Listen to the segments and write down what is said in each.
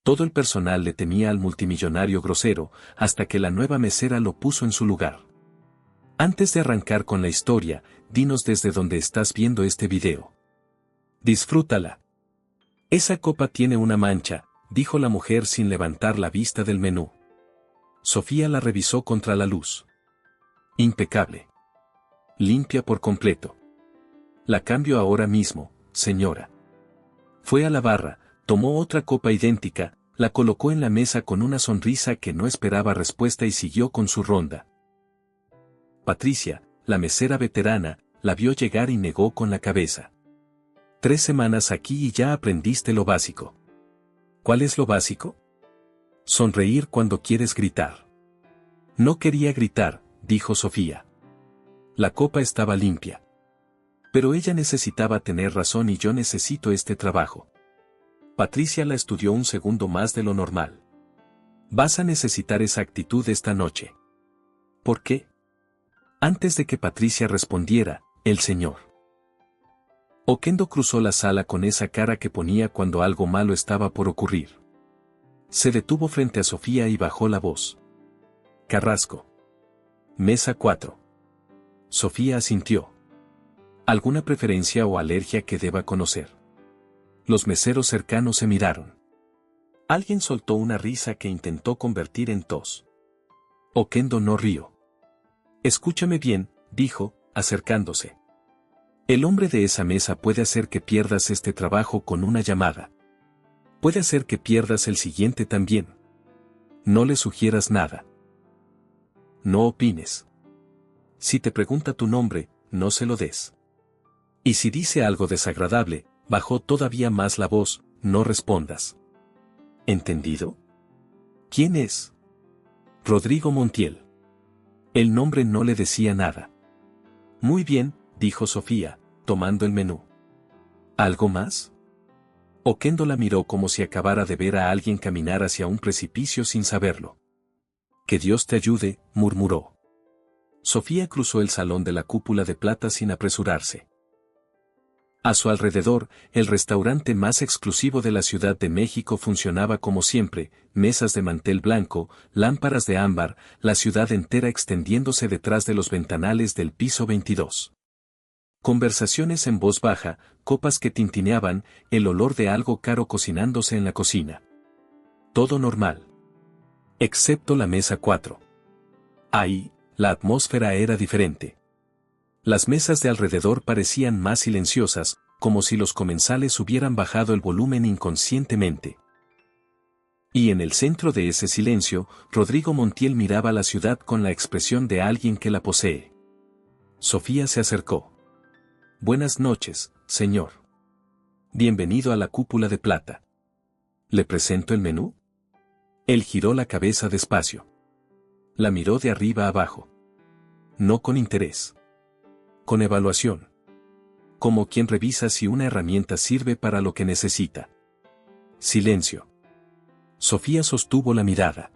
Todo el personal le temía al multimillonario grosero, hasta que la nueva mesera lo puso en su lugar. Antes de arrancar con la historia, dinos desde dónde estás viendo este video. Disfrútala. Esa copa tiene una mancha, dijo la mujer sin levantar la vista del menú. Sofía la revisó contra la luz. Impecable. Limpia por completo. La cambio ahora mismo, señora. Fue a la barra, tomó otra copa idéntica, la colocó en la mesa con una sonrisa que no esperaba respuesta y siguió con su ronda. Patricia, la mesera veterana, la vio llegar y negó con la cabeza. 3 semanas aquí y ya aprendiste lo básico. ¿Cuál es lo básico? Sonreír cuando quieres gritar. No quería gritar, dijo Sofía. La copa estaba limpia. Pero ella necesitaba tener razón y yo necesito este trabajo. Patricia la estudió un segundo más de lo normal. Vas a necesitar esa actitud esta noche. ¿Por qué? Antes de que Patricia respondiera, el señor Oquendo cruzó la sala con esa cara que ponía cuando algo malo estaba por ocurrir. Se detuvo frente a Sofía y bajó la voz. Carrasco. Mesa 4. Sofía asintió. ¿Alguna preferencia o alergia que deba conocer? Los meseros cercanos se miraron. Alguien soltó una risa que intentó convertir en tos. Oquendo no rió. Escúchame bien, dijo, acercándose. El hombre de esa mesa puede hacer que pierdas este trabajo con una llamada. Puede hacer que pierdas el siguiente también. No le sugieras nada. No opines. Si te pregunta tu nombre, no se lo des. Y si dice algo desagradable, bajó todavía más la voz, no respondas. ¿Entendido? ¿Quién es? Rodrigo Montiel. El nombre no le decía nada. Muy bien, dijo Sofía, tomando el menú. ¿Algo más? Oquendo la miró como si acabara de ver a alguien caminar hacia un precipicio sin saberlo. Que Dios te ayude, murmuró. Sofía cruzó el salón de la cúpula de plata sin apresurarse. A su alrededor, el restaurante más exclusivo de la Ciudad de México funcionaba como siempre, mesas de mantel blanco, lámparas de ámbar, la ciudad entera extendiéndose detrás de los ventanales del piso 22. Conversaciones en voz baja, copas que tintineaban, el olor de algo caro cocinándose en la cocina. Todo normal. Excepto la mesa 4. Ahí, la atmósfera era diferente. Las mesas de alrededor parecían más silenciosas, como si los comensales hubieran bajado el volumen inconscientemente. Y en el centro de ese silencio, Rodrigo Montiel miraba la ciudad con la expresión de alguien que la posee. Sofía se acercó. Buenas noches, señor. Bienvenido a la cúpula de plata. ¿Le presento el menú? Él giró la cabeza despacio. La miró de arriba abajo. No con interés. Con evaluación. Como quien revisa si una herramienta sirve para lo que necesita. Silencio. Sofía sostuvo la mirada.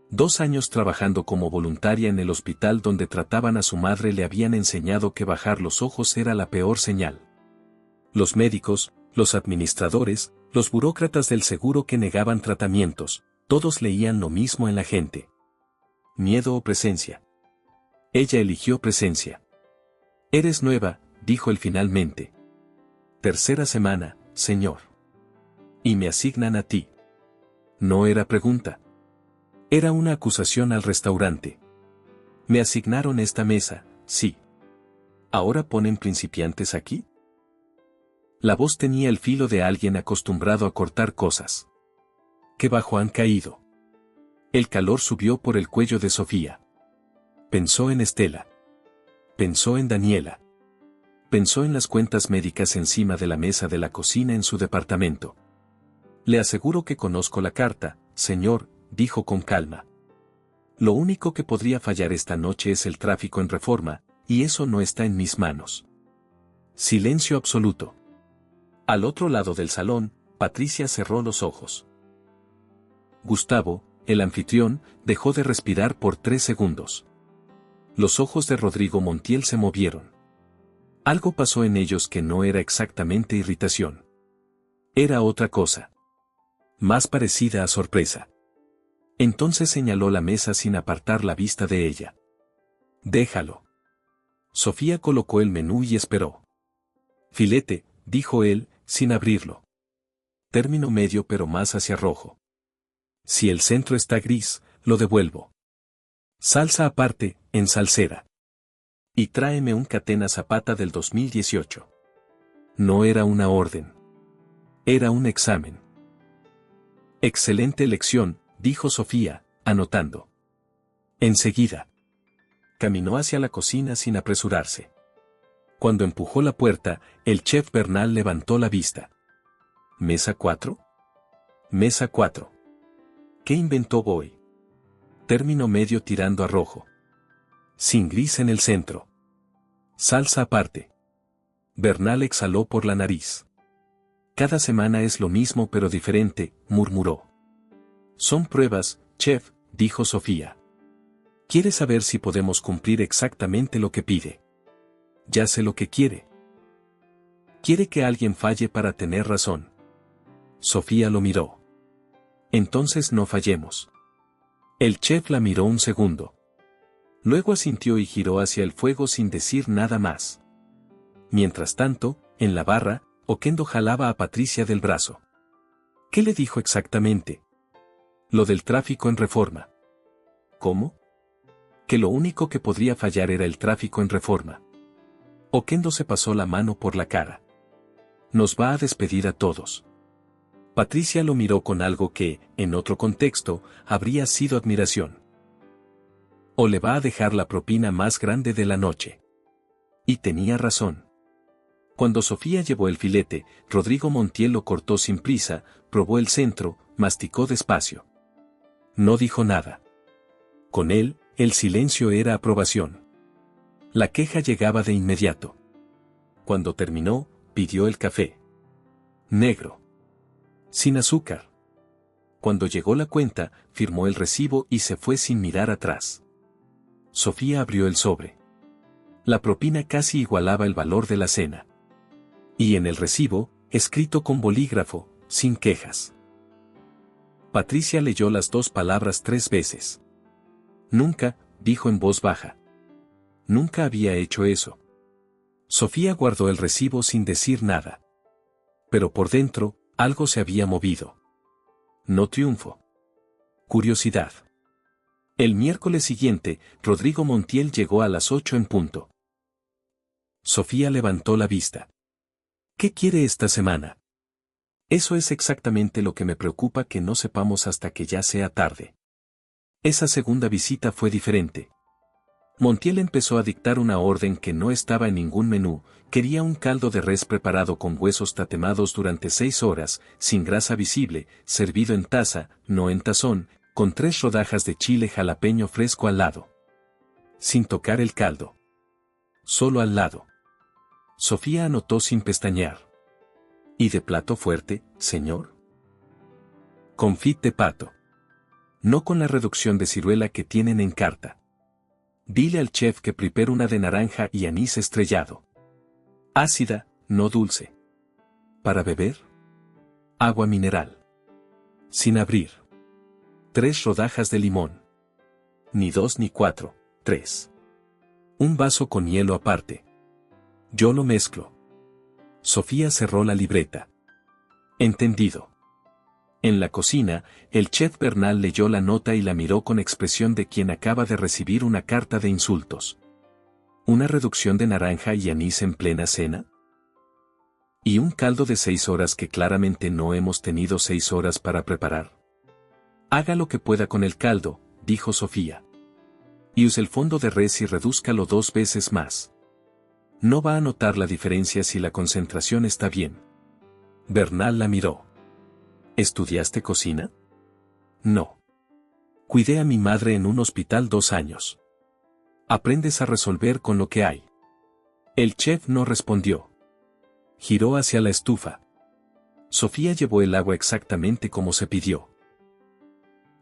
2 años trabajando como voluntaria en el hospital donde trataban a su madre le habían enseñado que bajar los ojos era la peor señal. Los médicos, los administradores, los burócratas del seguro que negaban tratamientos, todos leían lo mismo en la gente. Miedo o presencia. Ella eligió presencia. Eres nueva, dijo él finalmente. 3ª semana, señor. Y me asignan a ti. No era pregunta. Era una acusación al restaurante. Me asignaron esta mesa, sí. ¿Ahora ponen principiantes aquí? La voz tenía el filo de alguien acostumbrado a cortar cosas. Qué bajo han caído. El calor subió por el cuello de Sofía. Pensó en Estela. Pensó en Daniela. Pensó en las cuentas médicas encima de la mesa de la cocina en su departamento. Le aseguro que conozco la carta, señor, dijo con calma. Lo único que podría fallar esta noche es el tráfico en Reforma, y eso no está en mis manos. Silencio absoluto. Al otro lado del salón, Patricia cerró los ojos. Gustavo, el anfitrión, dejó de respirar por 3 segundos. Los ojos de Rodrigo Montiel se movieron. Algo pasó en ellos que no era exactamente irritación. Era otra cosa. más parecida a sorpresa. Entonces señaló la mesa sin apartar la vista de ella. Déjalo. Sofía colocó el menú y esperó. Filete, dijo él, sin abrirlo. Término medio pero más hacia rojo. Si el centro está gris, lo devuelvo. Salsa aparte, en salsera. Y tráeme un Catena Zapata del 2018. No era una orden. Era un examen. Excelente elección, dijo Sofía, anotando. Enseguida. Caminó hacia la cocina sin apresurarse. Cuando empujó la puerta, el chef Bernal levantó la vista. ¿Mesa 4? Mesa 4. ¿Qué inventó Boy? Término medio tirando a rojo. Sin gris en el centro. Salsa aparte. Bernal exhaló por la nariz. Cada semana es lo mismo pero diferente, murmuró. Son pruebas, chef, dijo Sofía. Quiere saber si podemos cumplir exactamente lo que pide. Ya sé lo que quiere. Quiere que alguien falle para tener razón. Sofía lo miró. Entonces no fallemos. El chef la miró un segundo. Luego asintió y giró hacia el fuego sin decir nada más. Mientras tanto, en la barra, Oquendo jalaba a Patricia del brazo. ¿Qué le dijo exactamente? Lo del tráfico en Reforma. ¿Cómo? Que lo único que podría fallar era el tráfico en Reforma. Oquendo se pasó la mano por la cara. Nos va a despedir a todos. Patricia lo miró con algo que, en otro contexto, habría sido admiración. O le va a dejar la propina más grande de la noche. Y tenía razón. Cuando Sofía llevó el filete, Rodrigo Montiel lo cortó sin prisa, probó el centro, masticó despacio. No dijo nada. Con él, el silencio era aprobación. La queja llegaba de inmediato. Cuando terminó, pidió el café. Negro. Sin azúcar. Cuando llegó la cuenta, firmó el recibo y se fue sin mirar atrás. Sofía abrió el sobre. La propina casi igualaba el valor de la cena. Y en el recibo, escrito con bolígrafo, sin quejas. Patricia leyó las dos palabras 3 veces. Nunca, dijo en voz baja. Nunca había hecho eso. Sofía guardó el recibo sin decir nada. Pero por dentro, algo se había movido. No triunfo. Curiosidad. El miércoles siguiente, Rodrigo Montiel llegó a las 8 en punto. Sofía levantó la vista. ¿Qué quiere esta semana? Eso es exactamente lo que me preocupa que no sepamos hasta que ya sea tarde. Esa segunda visita fue diferente. Montiel empezó a dictar una orden que no estaba en ningún menú, quería un caldo de res preparado con huesos tatemados durante 6 horas, sin grasa visible, servido en taza, no en tazón, con 3 rodajas de chile jalapeño fresco al lado. Sin tocar el caldo. Solo al lado. Sofía anotó sin pestañear. ¿Y de plato fuerte, señor? Confit de pato. No con la reducción de ciruela que tienen en carta. Dile al chef que prepare una de naranja y anís estrellado. Ácida, no dulce. ¿Para beber? Agua mineral. Sin abrir. 3 rodajas de limón. Ni 2 ni 4, 3. Un vaso con hielo aparte. Yo lo mezclo. Sofía cerró la libreta. Entendido. En la cocina, el chef Bernal leyó la nota y la miró con expresión de quien acaba de recibir una carta de insultos. ¿Una reducción de naranja y anís en plena cena? ¿Y un caldo de 6 horas que claramente no hemos tenido 6 horas para preparar? Haga lo que pueda con el caldo, dijo Sofía. Y use el fondo de res y redúzcalo 2 veces más. No va a notar la diferencia si la concentración está bien. Bernal la miró. ¿Estudiaste cocina? No. Cuidé a mi madre en un hospital 2 años. Aprendes a resolver con lo que hay. El chef no respondió. Giró hacia la estufa. Sofía llevó el agua exactamente como se pidió.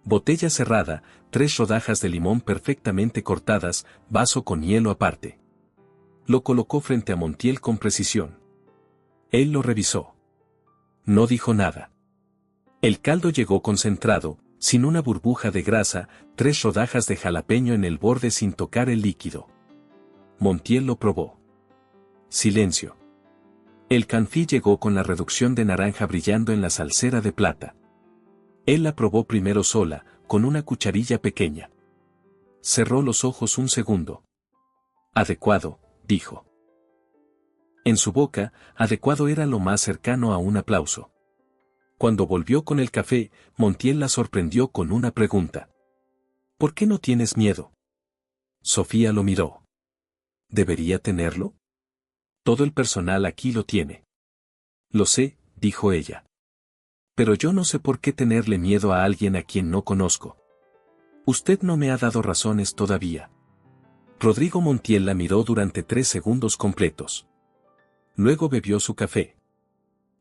Botella cerrada, 3 rodajas de limón perfectamente cortadas, vaso con hielo aparte. Lo colocó frente a Montiel con precisión. Él lo revisó. No dijo nada. El caldo llegó concentrado, sin una burbuja de grasa, 3 rodajas de jalapeño en el borde sin tocar el líquido. Montiel lo probó. Silencio. El canfí llegó con la reducción de naranja brillando en la salsera de plata. Él la probó primero sola, con una cucharilla pequeña. Cerró los ojos un segundo. Adecuado, dijo. En su boca, adecuado era lo más cercano a un aplauso. Cuando volvió con el café, Montiel la sorprendió con una pregunta. ¿Por qué no tienes miedo? Sofía lo miró. ¿Debería tenerlo? Todo el personal aquí lo tiene. Lo sé, dijo ella. Pero yo no sé por qué tenerle miedo a alguien a quien no conozco. Usted no me ha dado razones todavía. Rodrigo Montiel la miró durante 3 segundos completos. Luego bebió su café.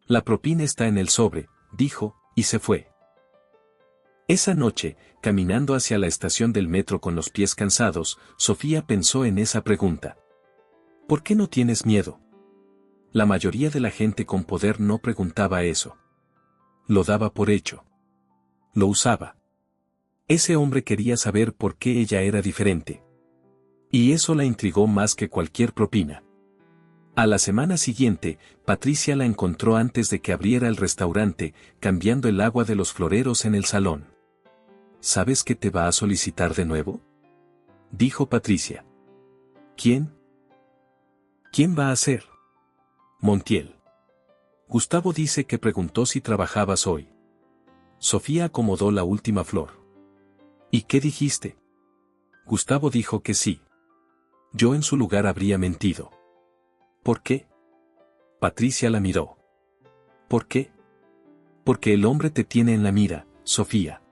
La propina está en el sobre, dijo, y se fue. Esa noche, caminando hacia la estación del metro con los pies cansados, Sofía pensó en esa pregunta. ¿Por qué no tienes miedo? La mayoría de la gente con poder no preguntaba eso. Lo daba por hecho. Lo usaba. Ese hombre quería saber por qué ella era diferente. Y eso la intrigó más que cualquier propina. A la semana siguiente, Patricia la encontró antes de que abriera el restaurante, cambiando el agua de los floreros en el salón. ¿Sabes que te va a solicitar de nuevo? Dijo Patricia. ¿Quién? ¿Quién va a ser? Montiel. Gustavo dice que preguntó si trabajabas hoy. Sofía acomodó la última flor. ¿Y qué dijiste? Gustavo dijo que sí. Yo en su lugar habría mentido. ¿Por qué? Patricia la miró. ¿Por qué? Porque el hombre te tiene en la mira, Sofía.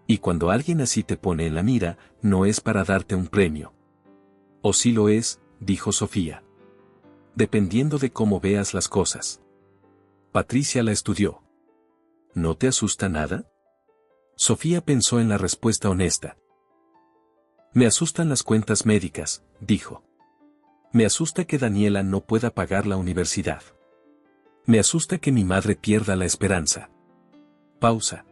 Y cuando alguien así te pone en la mira, no es para darte un premio. O sí lo es, dijo Sofía. Dependiendo de cómo veas las cosas. Patricia la estudió. ¿No te asusta nada? Sofía pensó en la respuesta honesta. Me asustan las cuentas médicas, dijo. Me asusta que Daniela no pueda pagar la universidad. Me asusta que mi madre pierda la esperanza. Pausa.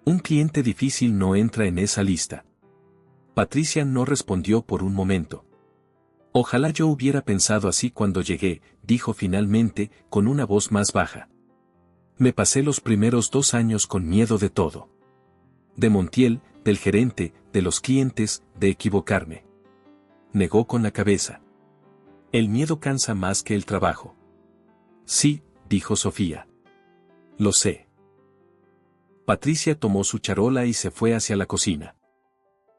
Un cliente difícil no entra en esa lista. Patricia no respondió por un momento. Ojalá yo hubiera pensado así cuando llegué, dijo finalmente, con una voz más baja. Me pasé los primeros 2 años con miedo de todo. De Montiel, del gerente, de los clientes, de equivocarme. Negó con la cabeza. El miedo cansa más que el trabajo. Sí, dijo Sofía. Lo sé. Patricia tomó su charola y se fue hacia la cocina.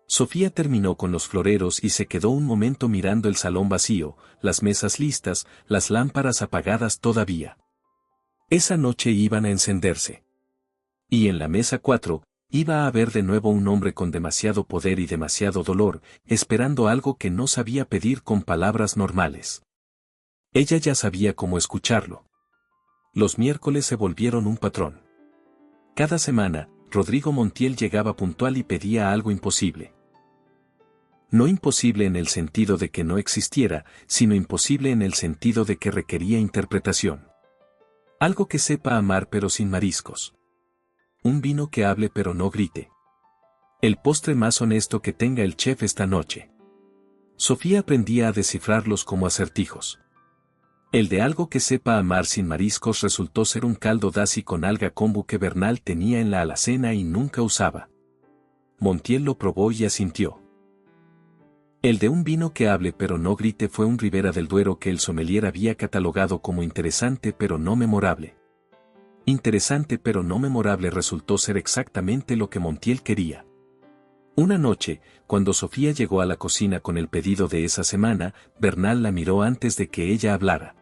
Sofía terminó con los floreros y se quedó un momento mirando el salón vacío, las mesas listas, las lámparas apagadas todavía. Esa noche iban a encenderse. Y en la mesa 4, iba a haber de nuevo un hombre con demasiado poder y demasiado dolor, esperando algo que no sabía pedir con palabras normales. Ella ya sabía cómo escucharlo. Los miércoles se volvieron un patrón. Cada semana, Rodrigo Montiel llegaba puntual y pedía algo imposible. No imposible en el sentido de que no existiera, sino imposible en el sentido de que requería interpretación. Algo que sepa amar pero sin mariscos. Un vino que hable pero no grite. El postre más honesto que tenga el chef esta noche. Sofía aprendía a descifrarlos como acertijos. El de algo que sepa amar sin mariscos resultó ser un caldo dashi con alga kombu que Bernal tenía en la alacena y nunca usaba. Montiel lo probó y asintió. El de un vino que hable pero no grite fue un Ribera del Duero que el sommelier había catalogado como interesante pero no memorable. Interesante pero no memorable resultó ser exactamente lo que Montiel quería. Una noche, cuando Sofía llegó a la cocina con el pedido de esa semana, Bernal la miró antes de que ella hablara.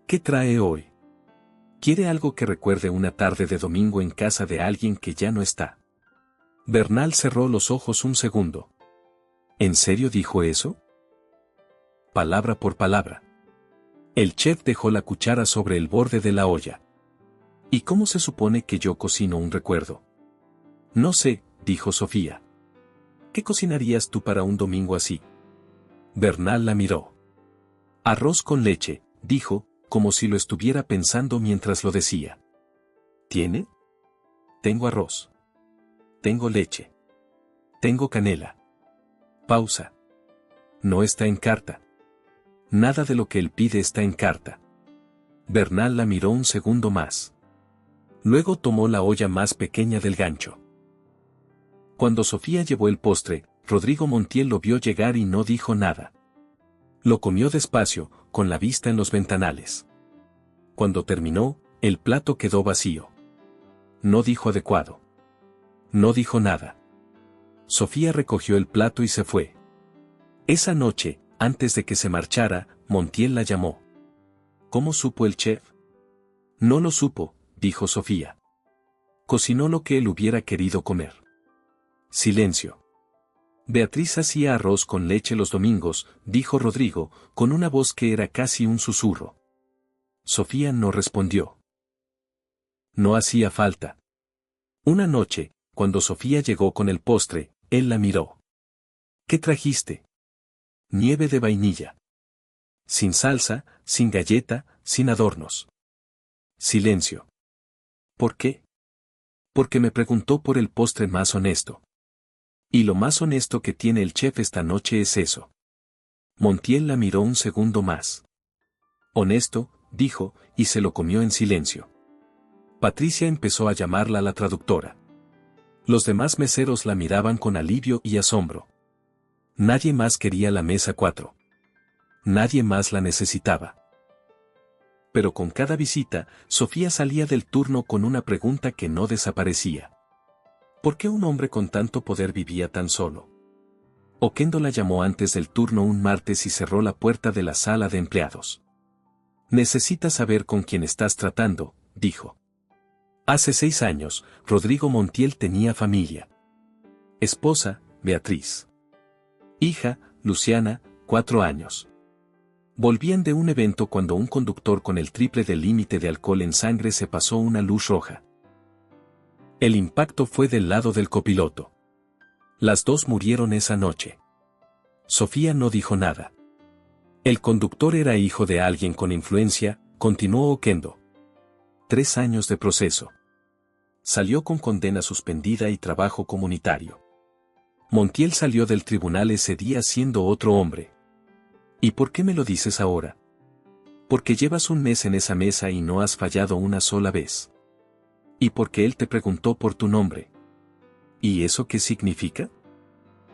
¿Qué trae hoy? ¿Quiere algo que recuerde una tarde de domingo en casa de alguien que ya no está? Bernal cerró los ojos un segundo. ¿En serio dijo eso? Palabra por palabra. El chef dejó la cuchara sobre el borde de la olla. ¿Y cómo se supone que yo cocino un recuerdo? No sé, dijo Sofía. ¿Qué cocinarías tú para un domingo así? Bernal la miró. Arroz con leche, dijo, como si lo estuviera pensando mientras lo decía. ¿Tiene? Tengo arroz. Tengo leche. Tengo canela. Pausa. No está en carta. Nada de lo que él pide está en carta. Bernal la miró un segundo más. Luego tomó la olla más pequeña del gancho. Cuando Sofía llevó el postre, Rodrigo Montiel lo vio llegar y no dijo nada. Lo comió despacio, con la vista en los ventanales. Cuando terminó, el plato quedó vacío. No dijo adecuado. No dijo nada. Sofía recogió el plato y se fue. Esa noche, antes de que se marchara, Montiel la llamó. ¿Cómo supo el chef? No lo supo, dijo Sofía. Cocinó lo que él hubiera querido comer. Silencio. Beatriz hacía arroz con leche los domingos, dijo Rodrigo, con una voz que era casi un susurro. Sofía no respondió. No hacía falta. Una noche, cuando Sofía llegó con el postre, él la miró. ¿Qué trajiste? Nieve de vainilla. Sin salsa, sin galleta, sin adornos. Silencio. ¿Por qué? Porque me preguntó por el postre más honesto. Y lo más honesto que tiene el chef esta noche es eso. Montiel la miró un segundo más. Honesto, dijo, y se lo comió en silencio. Patricia empezó a llamarla la traductora. Los demás meseros la miraban con alivio y asombro. Nadie más quería la mesa 4. Nadie más la necesitaba. Pero con cada visita, Sofía salía del turno con una pregunta que no desaparecía. ¿Por qué un hombre con tanto poder vivía tan solo? Oquendo la llamó antes del turno un martes y cerró la puerta de la sala de empleados. Necesitas saber con quién estás tratando, dijo. Hace 6 años, Rodrigo Montiel tenía familia. Esposa, Beatriz. Hija, Luciana, 4 años. Volvían de un evento cuando un conductor con el triple del límite de alcohol en sangre se pasó una luz roja. El impacto fue del lado del copiloto. Las dos murieron esa noche. Sofía no dijo nada. El conductor era hijo de alguien con influencia, continuó Oquendo. 3 años de proceso. Salió con condena suspendida y trabajo comunitario. Montiel salió del tribunal ese día siendo otro hombre. ¿Y por qué me lo dices ahora? Porque llevas un mes en esa mesa y no has fallado una sola vez. ¿Y porque él te preguntó por tu nombre? ¿Y eso qué significa?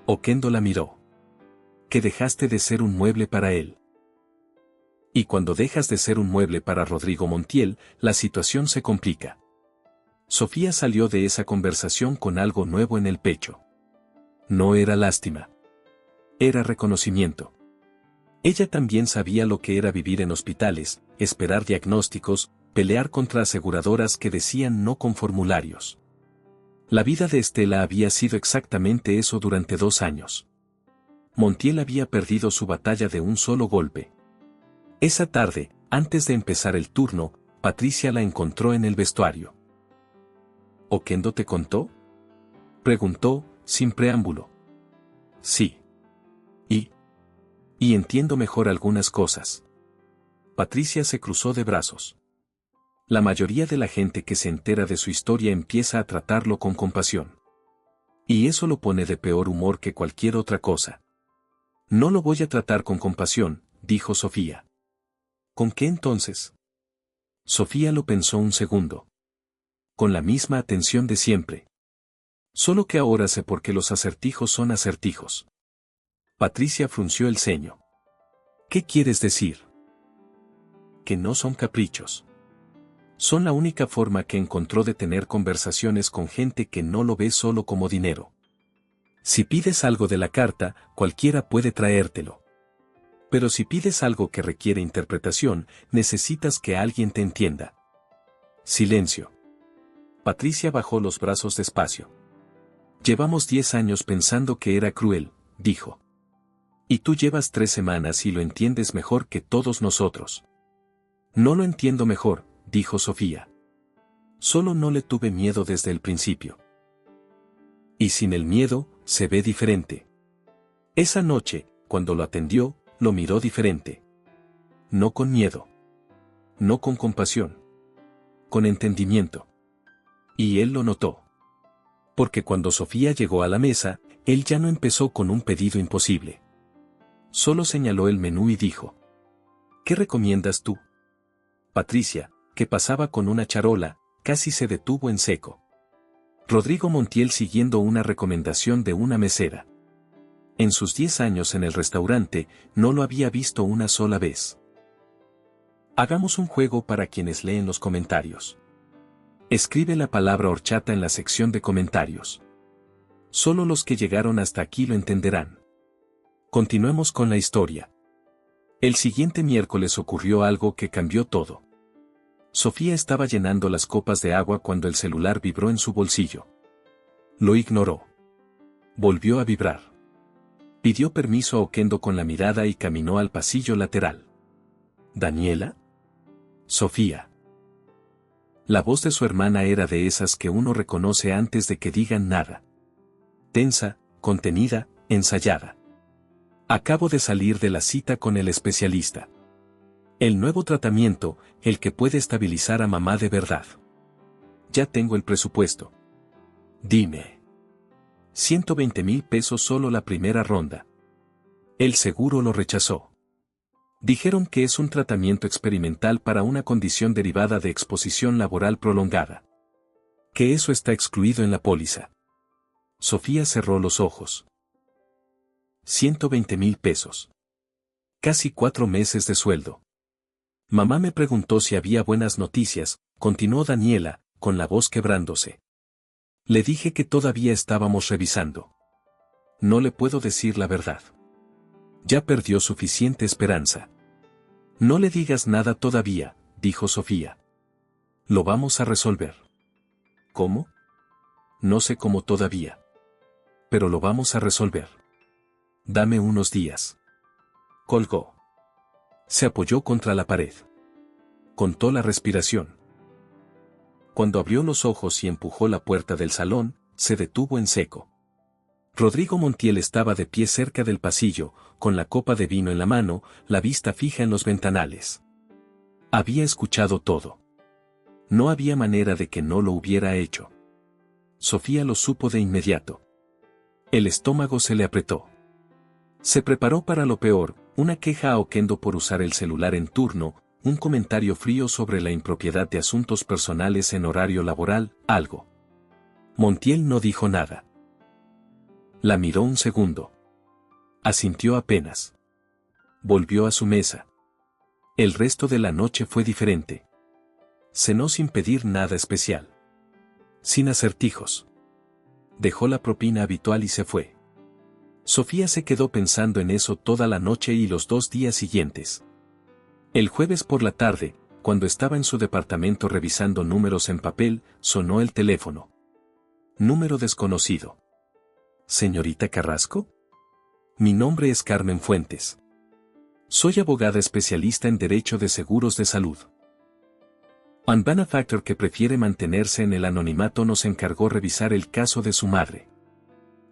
Oquendo la miró. Que dejaste de ser un mueble para él. Y cuando dejas de ser un mueble para Rodrigo Montiel, la situación se complica. Sofía salió de esa conversación con algo nuevo en el pecho. No era lástima. Era reconocimiento. Ella también sabía lo que era vivir en hospitales, esperar diagnósticos, pelear contra aseguradoras que decían no con formularios. La vida de Estela había sido exactamente eso durante 2 años. Montiel había perdido su batalla de un solo golpe. Esa tarde, antes de empezar el turno, Patricia la encontró en el vestuario. ¿Oquendo te contó? Preguntó, sin preámbulo. Sí. Y entiendo mejor algunas cosas. Patricia se cruzó de brazos. La mayoría de la gente que se entera de su historia empieza a tratarlo con compasión. Y eso lo pone de peor humor que cualquier otra cosa. No lo voy a tratar con compasión, dijo Sofía. ¿Con qué entonces? Sofía lo pensó un segundo. Con la misma atención de siempre. Solo que ahora sé por qué los acertijos son acertijos. Patricia frunció el ceño. ¿Qué quieres decir? Que no son caprichos. Son la única forma que encontró de tener conversaciones con gente que no lo ve solo como dinero. Si pides algo de la carta, cualquiera puede traértelo. Pero si pides algo que requiere interpretación, necesitas que alguien te entienda. Silencio. Patricia bajó los brazos despacio. Llevamos 10 años pensando que era cruel, dijo. Y tú llevas 3 semanas y lo entiendes mejor que todos nosotros. No lo entiendo mejor, dijo Sofía. Solo no le tuve miedo desde el principio. Y sin el miedo, se ve diferente. Esa noche, cuando lo atendió, lo miró diferente. No con miedo. No con compasión. Con entendimiento. Y él lo notó. Porque cuando Sofía llegó a la mesa, él ya no empezó con un pedido imposible. Solo señaló el menú y dijo: ¿qué recomiendas tú? Patricia, que pasaba con una charola, casi se detuvo en seco. Rodrigo Montiel siguiendo una recomendación de una mesera. En sus 10 años en el restaurante, no lo había visto una sola vez. Hagamos un juego para quienes leen los comentarios. Escribe la palabra horchata en la sección de comentarios. Solo los que llegaron hasta aquí lo entenderán. Continuemos con la historia. El siguiente miércoles ocurrió algo que cambió todo. Sofía estaba llenando las copas de agua cuando el celular vibró en su bolsillo. Lo ignoró. Volvió a vibrar. Pidió permiso a Oquendo con la mirada y caminó al pasillo lateral. ¿Daniela? Sofía. La voz de su hermana era de esas que uno reconoce antes de que digan nada. Tensa, contenida, ensayada. Acabo de salir de la cita con el especialista. El nuevo tratamiento, el que puede estabilizar a mamá de verdad. Ya tengo el presupuesto. Dime. 120,000 pesos solo la primera ronda. El seguro lo rechazó. Dijeron que es un tratamiento experimental para una condición derivada de exposición laboral prolongada. Que eso está excluido en la póliza. Sofía cerró los ojos. 120,000 pesos. Casi 4 meses de sueldo. Mamá me preguntó si había buenas noticias, continuó Daniela, con la voz quebrándose. Le dije que todavía estábamos revisando. No le puedo decir la verdad. Ya perdió suficiente esperanza. No le digas nada todavía, dijo Sofía. Lo vamos a resolver. ¿Cómo? No sé cómo todavía. Pero lo vamos a resolver. Dame unos días. Colgó. Se apoyó contra la pared. Contó la respiración. Cuando abrió los ojos y empujó la puerta del salón, se detuvo en seco. Rodrigo Montiel estaba de pie cerca del pasillo, con la copa de vino en la mano, la vista fija en los ventanales. Había escuchado todo. No había manera de que no lo hubiera hecho. Sofía lo supo de inmediato. El estómago se le apretó. Se preparó para lo peor, una queja a Oquendo por usar el celular en turno, un comentario frío sobre la impropiedad de asuntos personales en horario laboral, algo. Montiel no dijo nada. La miró un segundo. Asintió apenas. Volvió a su mesa. El resto de la noche fue diferente. Cenó sin pedir nada especial. Sin acertijos. Dejó la propina habitual y se fue. Sofía se quedó pensando en eso toda la noche y los 2 días siguientes. El jueves por la tarde, cuando estaba en su departamento revisando números en papel, sonó el teléfono. Número desconocido. ¿Señorita Carrasco? Mi nombre es Carmen Fuentes. Soy abogada especialista en Derecho de Seguros de Salud. Un benefactor que prefiere mantenerse en el anonimato nos encargó revisar el caso de su madre.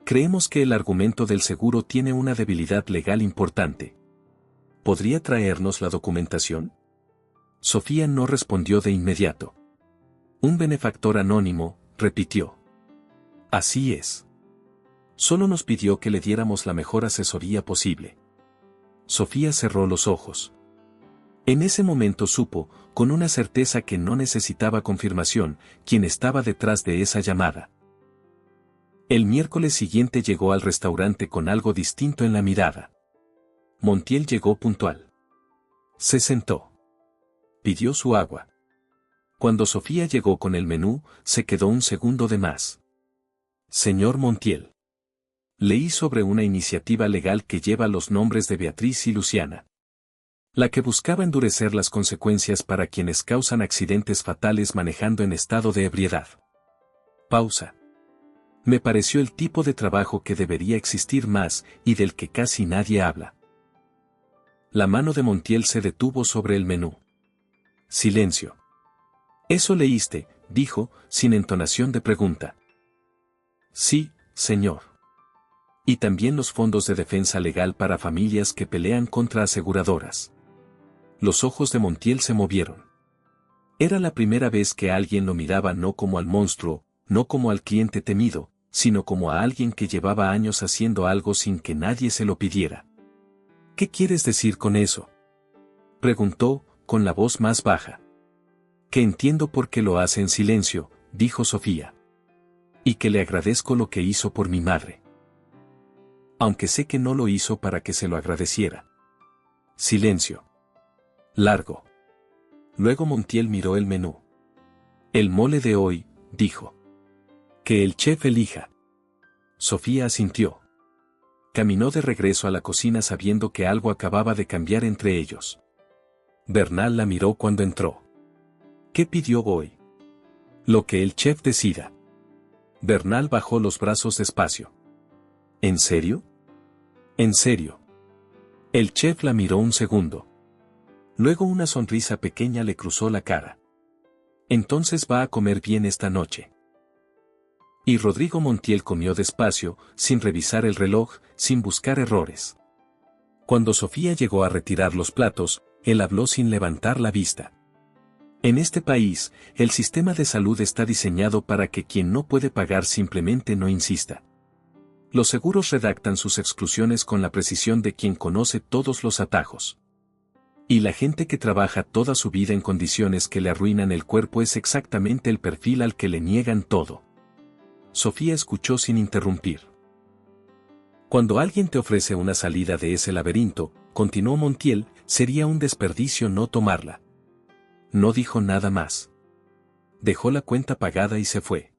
Creemos que el argumento del seguro tiene una debilidad legal importante. ¿Podría traernos la documentación? Sofía no respondió de inmediato. Un benefactor anónimo, repitió. Así es. Solo nos pidió que le diéramos la mejor asesoría posible. Sofía cerró los ojos. En ese momento supo, con una certeza que no necesitaba confirmación, quién estaba detrás de esa llamada. El miércoles siguiente llegó al restaurante con algo distinto en la mirada. Montiel llegó puntual. Se sentó. Pidió su agua. Cuando Sofía llegó con el menú, se quedó un segundo de más. Señor Montiel. Leí sobre una iniciativa legal que lleva los nombres de Beatriz y Luciana. La que buscaba endurecer las consecuencias para quienes causan accidentes fatales manejando en estado de ebriedad. Pausa. Me pareció el tipo de trabajo que debería existir más y del que casi nadie habla. La mano de Montiel se detuvo sobre el menú. Silencio. Eso leíste, dijo, sin entonación de pregunta. Sí, señor. Y también los fondos de defensa legal para familias que pelean contra aseguradoras. Los ojos de Montiel se movieron. Era la primera vez que alguien lo miraba no como al monstruo, no como al cliente temido, sino como a alguien que llevaba años haciendo algo sin que nadie se lo pidiera. ¿Qué quieres decir con eso?, preguntó, con la voz más baja. Que entiendo por qué lo hace en silencio, dijo Sofía. Y que le agradezco lo que hizo por mi madre. Aunque sé que no lo hizo para que se lo agradeciera. Silencio. Largo. Luego Montiel miró el menú. El mole de hoy, dijo. Que el chef elija. Sofía asintió. Caminó de regreso a la cocina sabiendo que algo acababa de cambiar entre ellos. Bernal la miró cuando entró. ¿Qué pidió hoy? Lo que el chef decida. Bernal bajó los brazos despacio. ¿En serio? En serio. El chef la miró un segundo. Luego una sonrisa pequeña le cruzó la cara. Entonces va a comer bien esta noche. Y Rodrigo Montiel comió despacio, sin revisar el reloj, sin buscar errores. Cuando Sofía llegó a retirar los platos, él habló sin levantar la vista. En este país, el sistema de salud está diseñado para que quien no puede pagar simplemente no insista. Los seguros redactan sus exclusiones con la precisión de quien conoce todos los atajos. Y la gente que trabaja toda su vida en condiciones que le arruinan el cuerpo es exactamente el perfil al que le niegan todo. Sofía escuchó sin interrumpir. Cuando alguien te ofrece una salida de ese laberinto, continuó Montiel, sería un desperdicio no tomarla. No dijo nada más. Dejó la cuenta pagada y se fue.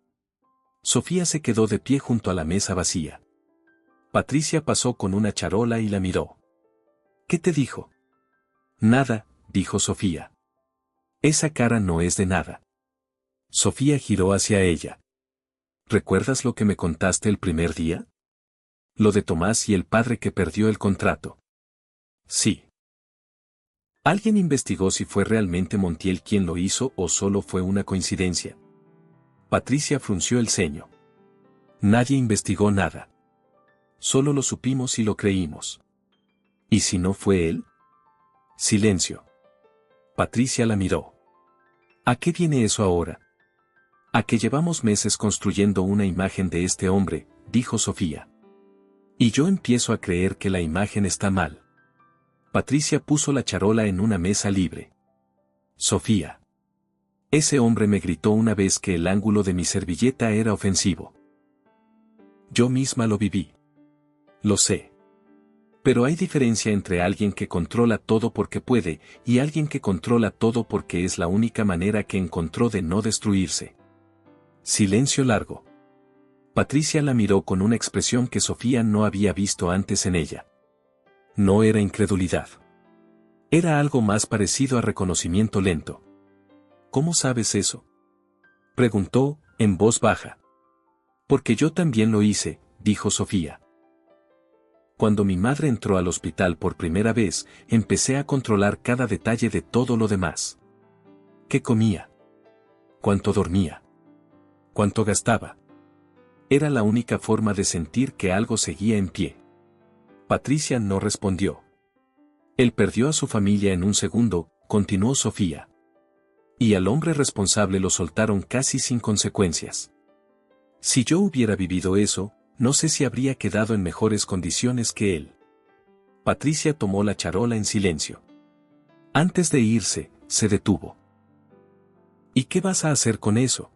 Sofía se quedó de pie junto a la mesa vacía. Patricia pasó con una charola y la miró. ¿Qué te dijo? Nada, dijo Sofía. Esa cara no es de nada. Sofía giró hacia ella. ¿Recuerdas lo que me contaste el primer día? Lo de Tomás y el padre que perdió el contrato. Sí. ¿Alguien investigó si fue realmente Montiel quien lo hizo o solo fue una coincidencia? Patricia frunció el ceño. Nadie investigó nada. Solo lo supimos y lo creímos. ¿Y si no fue él? Silencio. Patricia la miró. ¿A qué viene eso ahora? A que llevamos meses construyendo una imagen de este hombre, dijo Sofía. Y yo empiezo a creer que la imagen está mal. Patricia puso la charola en una mesa libre. Sofía. Ese hombre me gritó una vez que el ángulo de mi servilleta era ofensivo. Yo misma lo viví. Lo sé. Pero hay diferencia entre alguien que controla todo porque puede y alguien que controla todo porque es la única manera que encontró de no destruirse. Silencio largo. Patricia la miró con una expresión que Sofía no había visto antes en ella. No era incredulidad. Era algo más parecido a reconocimiento lento. ¿Cómo sabes eso?, preguntó, en voz baja. Porque yo también lo hice, dijo Sofía. Cuando mi madre entró al hospital por primera vez, empecé a controlar cada detalle de todo lo demás. ¿Qué comía? ¿Cuánto dormía? ¿Cuánto gastaba? Era la única forma de sentir que algo seguía en pie. Patricia no respondió. Él perdió a su familia en un segundo, continuó Sofía. Y al hombre responsable lo soltaron casi sin consecuencias. Si yo hubiera vivido eso, no sé si habría quedado en mejores condiciones que él. Patricia tomó la charola en silencio. Antes de irse, se detuvo. ¿Y qué vas a hacer con eso?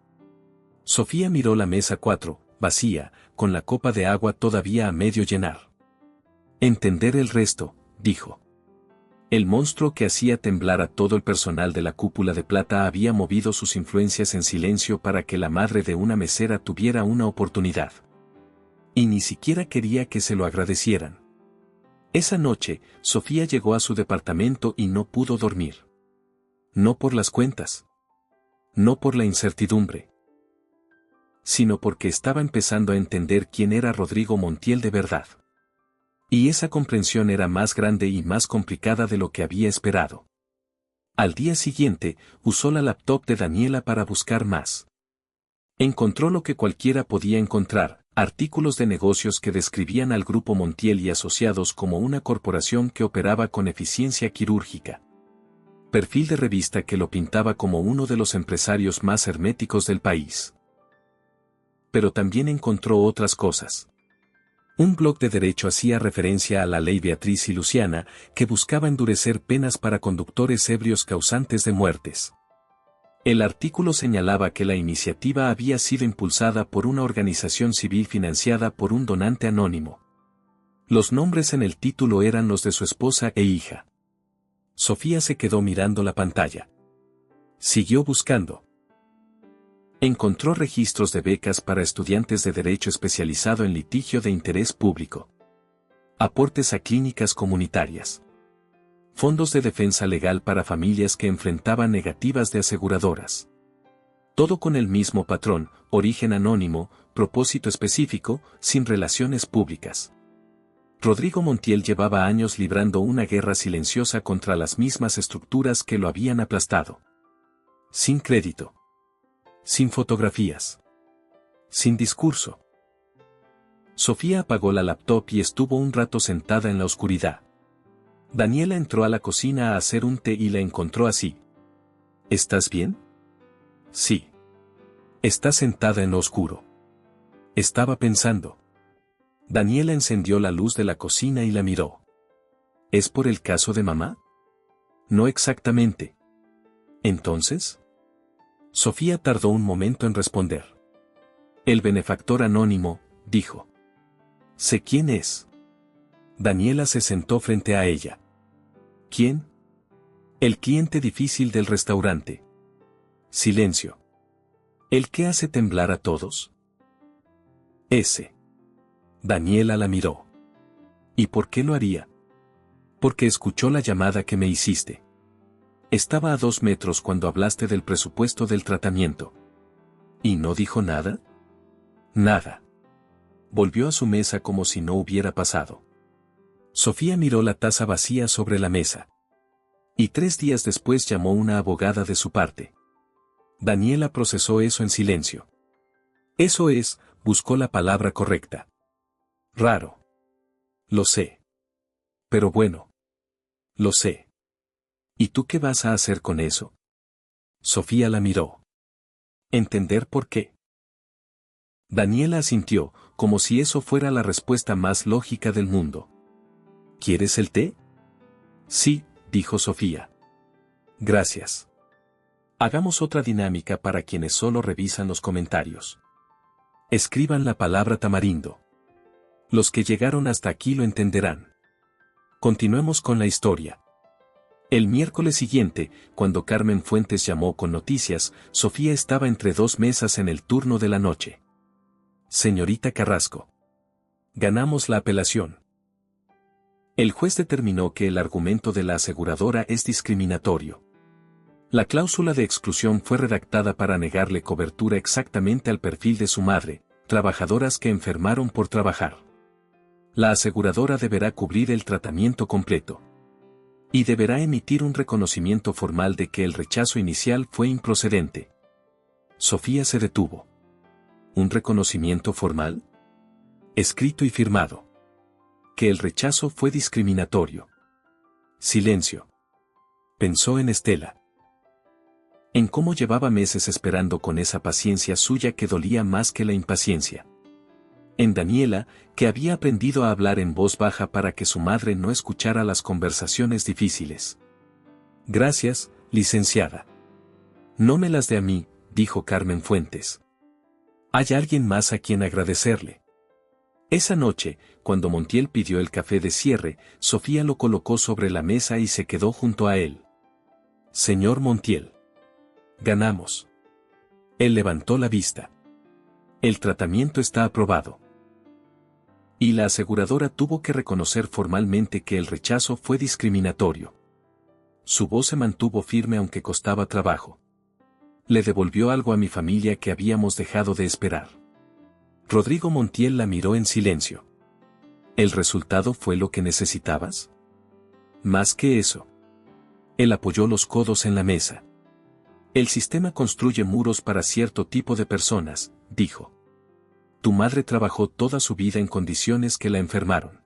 Sofía miró la mesa 4, vacía, con la copa de agua todavía a medio llenar. Entender el resto, dijo. El monstruo que hacía temblar a todo el personal de la cúpula de plata había movido sus influencias en silencio para que la madre de una mesera tuviera una oportunidad. Y ni siquiera quería que se lo agradecieran. Esa noche, Sofía llegó a su departamento y no pudo dormir. No por las cuentas. No por la incertidumbre. Sino porque estaba empezando a entender quién era Rodrigo Montiel de verdad. Y esa comprensión era más grande y más complicada de lo que había esperado. Al día siguiente, usó la laptop de Daniela para buscar más. Encontró lo que cualquiera podía encontrar, artículos de negocios que describían al grupo Montiel y Asociados como una corporación que operaba con eficiencia quirúrgica. Perfil de revista que lo pintaba como uno de los empresarios más herméticos del país. Pero también encontró otras cosas. Un blog de derecho hacía referencia a la ley Beatriz y Luciana, que buscaba endurecer penas para conductores ebrios causantes de muertes. El artículo señalaba que la iniciativa había sido impulsada por una organización civil financiada por un donante anónimo. Los nombres en el título eran los de su esposa e hija. Sofía se quedó mirando la pantalla. Siguió buscando. Encontró registros de becas para estudiantes de derecho especializado en litigio de interés público. Aportes a clínicas comunitarias. Fondos de defensa legal para familias que enfrentaban negativas de aseguradoras. Todo con el mismo patrón, origen anónimo, propósito específico, sin relaciones públicas. Rodrigo Montiel llevaba años librando una guerra silenciosa contra las mismas estructuras que lo habían aplastado. Sin crédito. Sin fotografías. Sin discurso. Sofía apagó la laptop y estuvo un rato sentada en la oscuridad. Daniela entró a la cocina a hacer un té y la encontró así. ¿Estás bien? Sí. Está sentada en lo oscuro. Estaba pensando. Daniela encendió la luz de la cocina y la miró. ¿Es por el caso de mamá? No exactamente. ¿Entonces? Sofía tardó un momento en responder. El benefactor anónimo, dijo. Sé quién es. Daniela se sentó frente a ella. ¿Quién? El cliente difícil del restaurante. Silencio. ¿El que hace temblar a todos? Ese. Daniela la miró. ¿Y por qué lo haría? Porque escuchó la llamada que me hiciste. Estaba a 2 metros cuando hablaste del presupuesto del tratamiento. ¿Y no dijo nada? Nada. Volvió a su mesa como si no hubiera pasado. Sofía miró la taza vacía sobre la mesa. Y 3 días después llamó una abogada de su parte. Daniela procesó eso en silencio. Eso es, buscó la palabra correcta. Raro. Lo sé. Pero bueno. Lo sé. ¿Y tú qué vas a hacer con eso? Sofía la miró. ¿Entender por qué? Daniela asintió, como si eso fuera la respuesta más lógica del mundo. ¿Quieres el té? Sí, dijo Sofía. Gracias. Hagamos otra dinámica para quienes solo revisan los comentarios. Escriban la palabra tamarindo. Los que llegaron hasta aquí lo entenderán. Continuemos con la historia. El miércoles siguiente, cuando Carmen Fuentes llamó con noticias, Sofía estaba entre 2 mesas en el turno de la noche. Señorita Carrasco. Ganamos la apelación. El juez determinó que el argumento de la aseguradora es discriminatorio. La cláusula de exclusión fue redactada para negarle cobertura exactamente al perfil de su madre, trabajadoras que enfermaron por trabajar. La aseguradora deberá cubrir el tratamiento completo. Y deberá emitir un reconocimiento formal de que el rechazo inicial fue improcedente. Sofía se detuvo. ¿Un reconocimiento formal? Escrito y firmado. Que el rechazo fue discriminatorio. Silencio. Pensó en Estela. En cómo llevaba meses esperando con esa paciencia suya que dolía más que la impaciencia. En Daniela, que había aprendido a hablar en voz baja para que su madre no escuchara las conversaciones difíciles. Gracias, licenciada. No me las dé a mí, dijo Carmen Fuentes. Hay alguien más a quien agradecerle. Esa noche, cuando Montiel pidió el café de cierre, Sofía lo colocó sobre la mesa y se quedó junto a él. Señor Montiel. Ganamos. Él levantó la vista. El tratamiento está aprobado. Y la aseguradora tuvo que reconocer formalmente que el rechazo fue discriminatorio. Su voz se mantuvo firme aunque costaba trabajo. Le devolvió algo a mi familia que habíamos dejado de esperar. Rodrigo Montiel la miró en silencio. ¿El resultado fue lo que necesitabas? Más que eso. Él apoyó los codos en la mesa. El sistema construye muros para cierto tipo de personas, dijo. Tu madre trabajó toda su vida en condiciones que la enfermaron.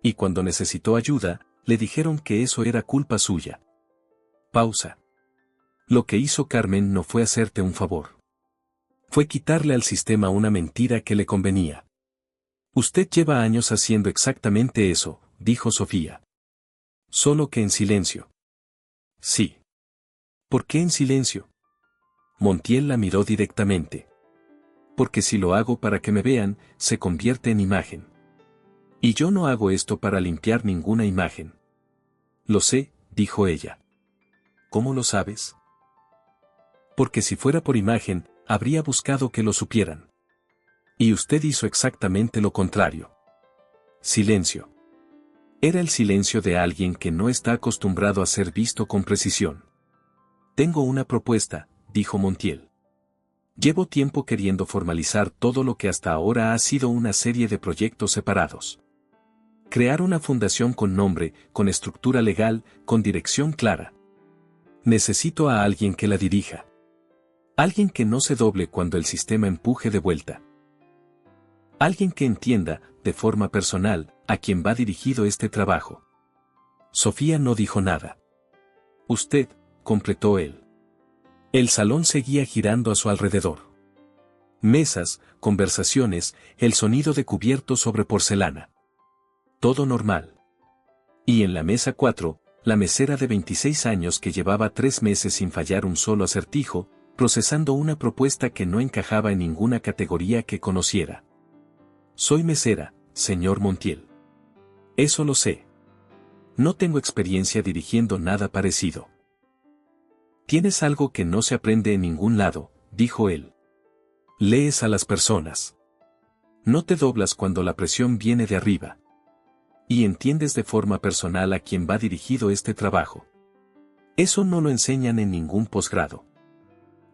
Y cuando necesitó ayuda, le dijeron que eso era culpa suya. Pausa. Lo que hizo Carmen no fue hacerte un favor. Fue quitarle al sistema una mentira que le convenía. Usted lleva años haciendo exactamente eso, dijo Sofía. Solo que en silencio. Sí. ¿Por qué en silencio? Montiel la miró directamente. Porque si lo hago para que me vean, se convierte en imagen. Y yo no hago esto para limpiar ninguna imagen. Lo sé, dijo ella. ¿Cómo lo sabes? Porque si fuera por imagen, habría buscado que lo supieran. Y usted hizo exactamente lo contrario. Silencio. Era el silencio de alguien que no está acostumbrado a ser visto con precisión. Tengo una propuesta, dijo Montiel. Llevo tiempo queriendo formalizar todo lo que hasta ahora ha sido una serie de proyectos separados. Crear una fundación con nombre, con estructura legal, con dirección clara. Necesito a alguien que la dirija. Alguien que no se doble cuando el sistema empuje de vuelta. Alguien que entienda, de forma personal, a quién va dirigido este trabajo. Sofía no dijo nada. Usted, completó él. El salón seguía girando a su alrededor. Mesas, conversaciones, el sonido de cubiertos sobre porcelana. Todo normal. Y en la mesa 4, la mesera de 26 años que llevaba 3 meses sin fallar un solo acertijo, procesando una propuesta que no encajaba en ninguna categoría que conociera. Soy mesera, señor Montiel. Eso lo sé. No tengo experiencia dirigiendo nada parecido. Tienes algo que no se aprende en ningún lado, dijo él. Lees a las personas. No te doblas cuando la presión viene de arriba. Y entiendes de forma personal a quién va dirigido este trabajo. Eso no lo enseñan en ningún posgrado.